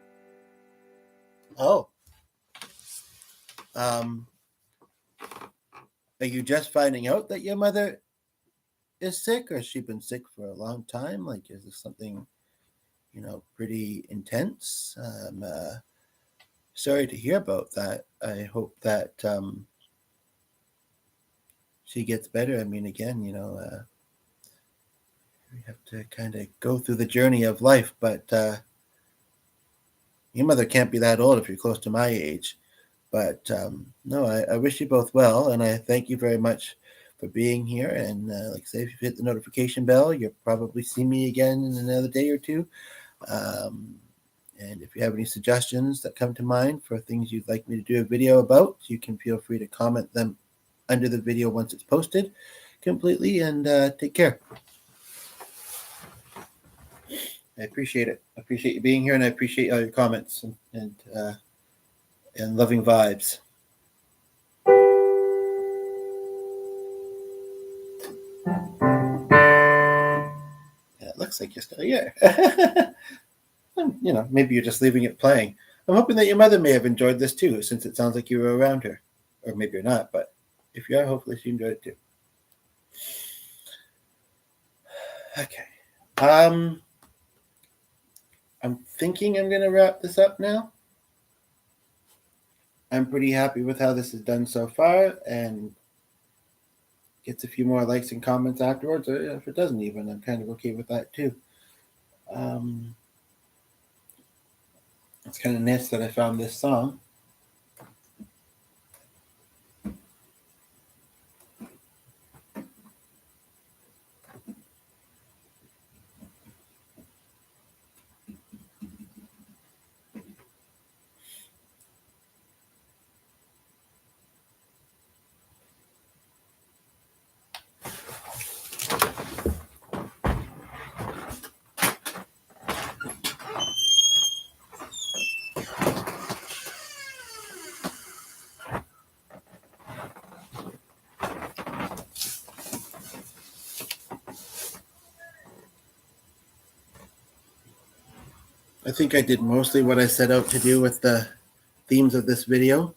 Speaker 1: Oh. Are you just finding out that your mother is sick, or has she been sick for a long time? Like, is this something, pretty intense? Sorry to hear about that. I hope that she gets better. I mean, again, we have to kind of go through the journey of life, but your mother can't be that old if you're close to my age. But no, I wish you both well, and I thank you very much for being here. And like I say, if you hit the notification bell, you'll probably see me again in another day or two. And if you have any suggestions that come to mind for things you'd like me to do a video about, you can feel free to comment them under the video once it's posted completely. And take care. I appreciate it. I appreciate you being here, and I appreciate all your comments and loving vibes. Yeah, it looks like you're still here. Maybe you're just leaving it playing. I'm hoping that your mother may have enjoyed this too, since it sounds like you were around her. Or maybe you're not, but if you are, hopefully she enjoyed it too. Okay. I'm thinking I'm going to wrap this up now. I'm pretty happy with how this is done so far, and gets a few more likes and comments afterwards, or if it doesn't even, I'm kind of okay with that too. It's kind of nice that I found this song. I think I did mostly what I set out to do with the themes of this video.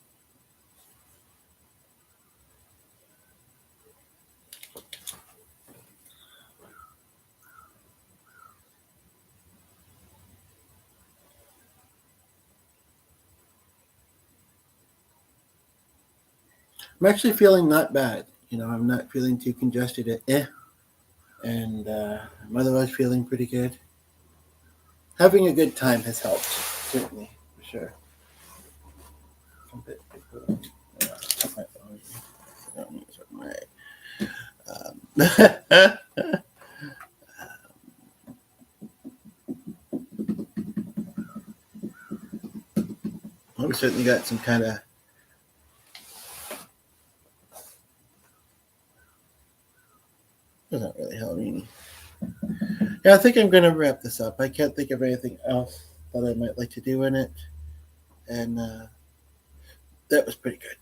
Speaker 1: I'm actually feeling not bad. I'm not feeling too congested. And I'm otherwise feeling pretty good. Having a good time has helped, certainly, for sure. Well, we certainly got some kind of. It's not really Halloweeny. Yeah, I think I'm going to wrap this up. I can't think of anything else that I might like to do in it, and that was pretty good.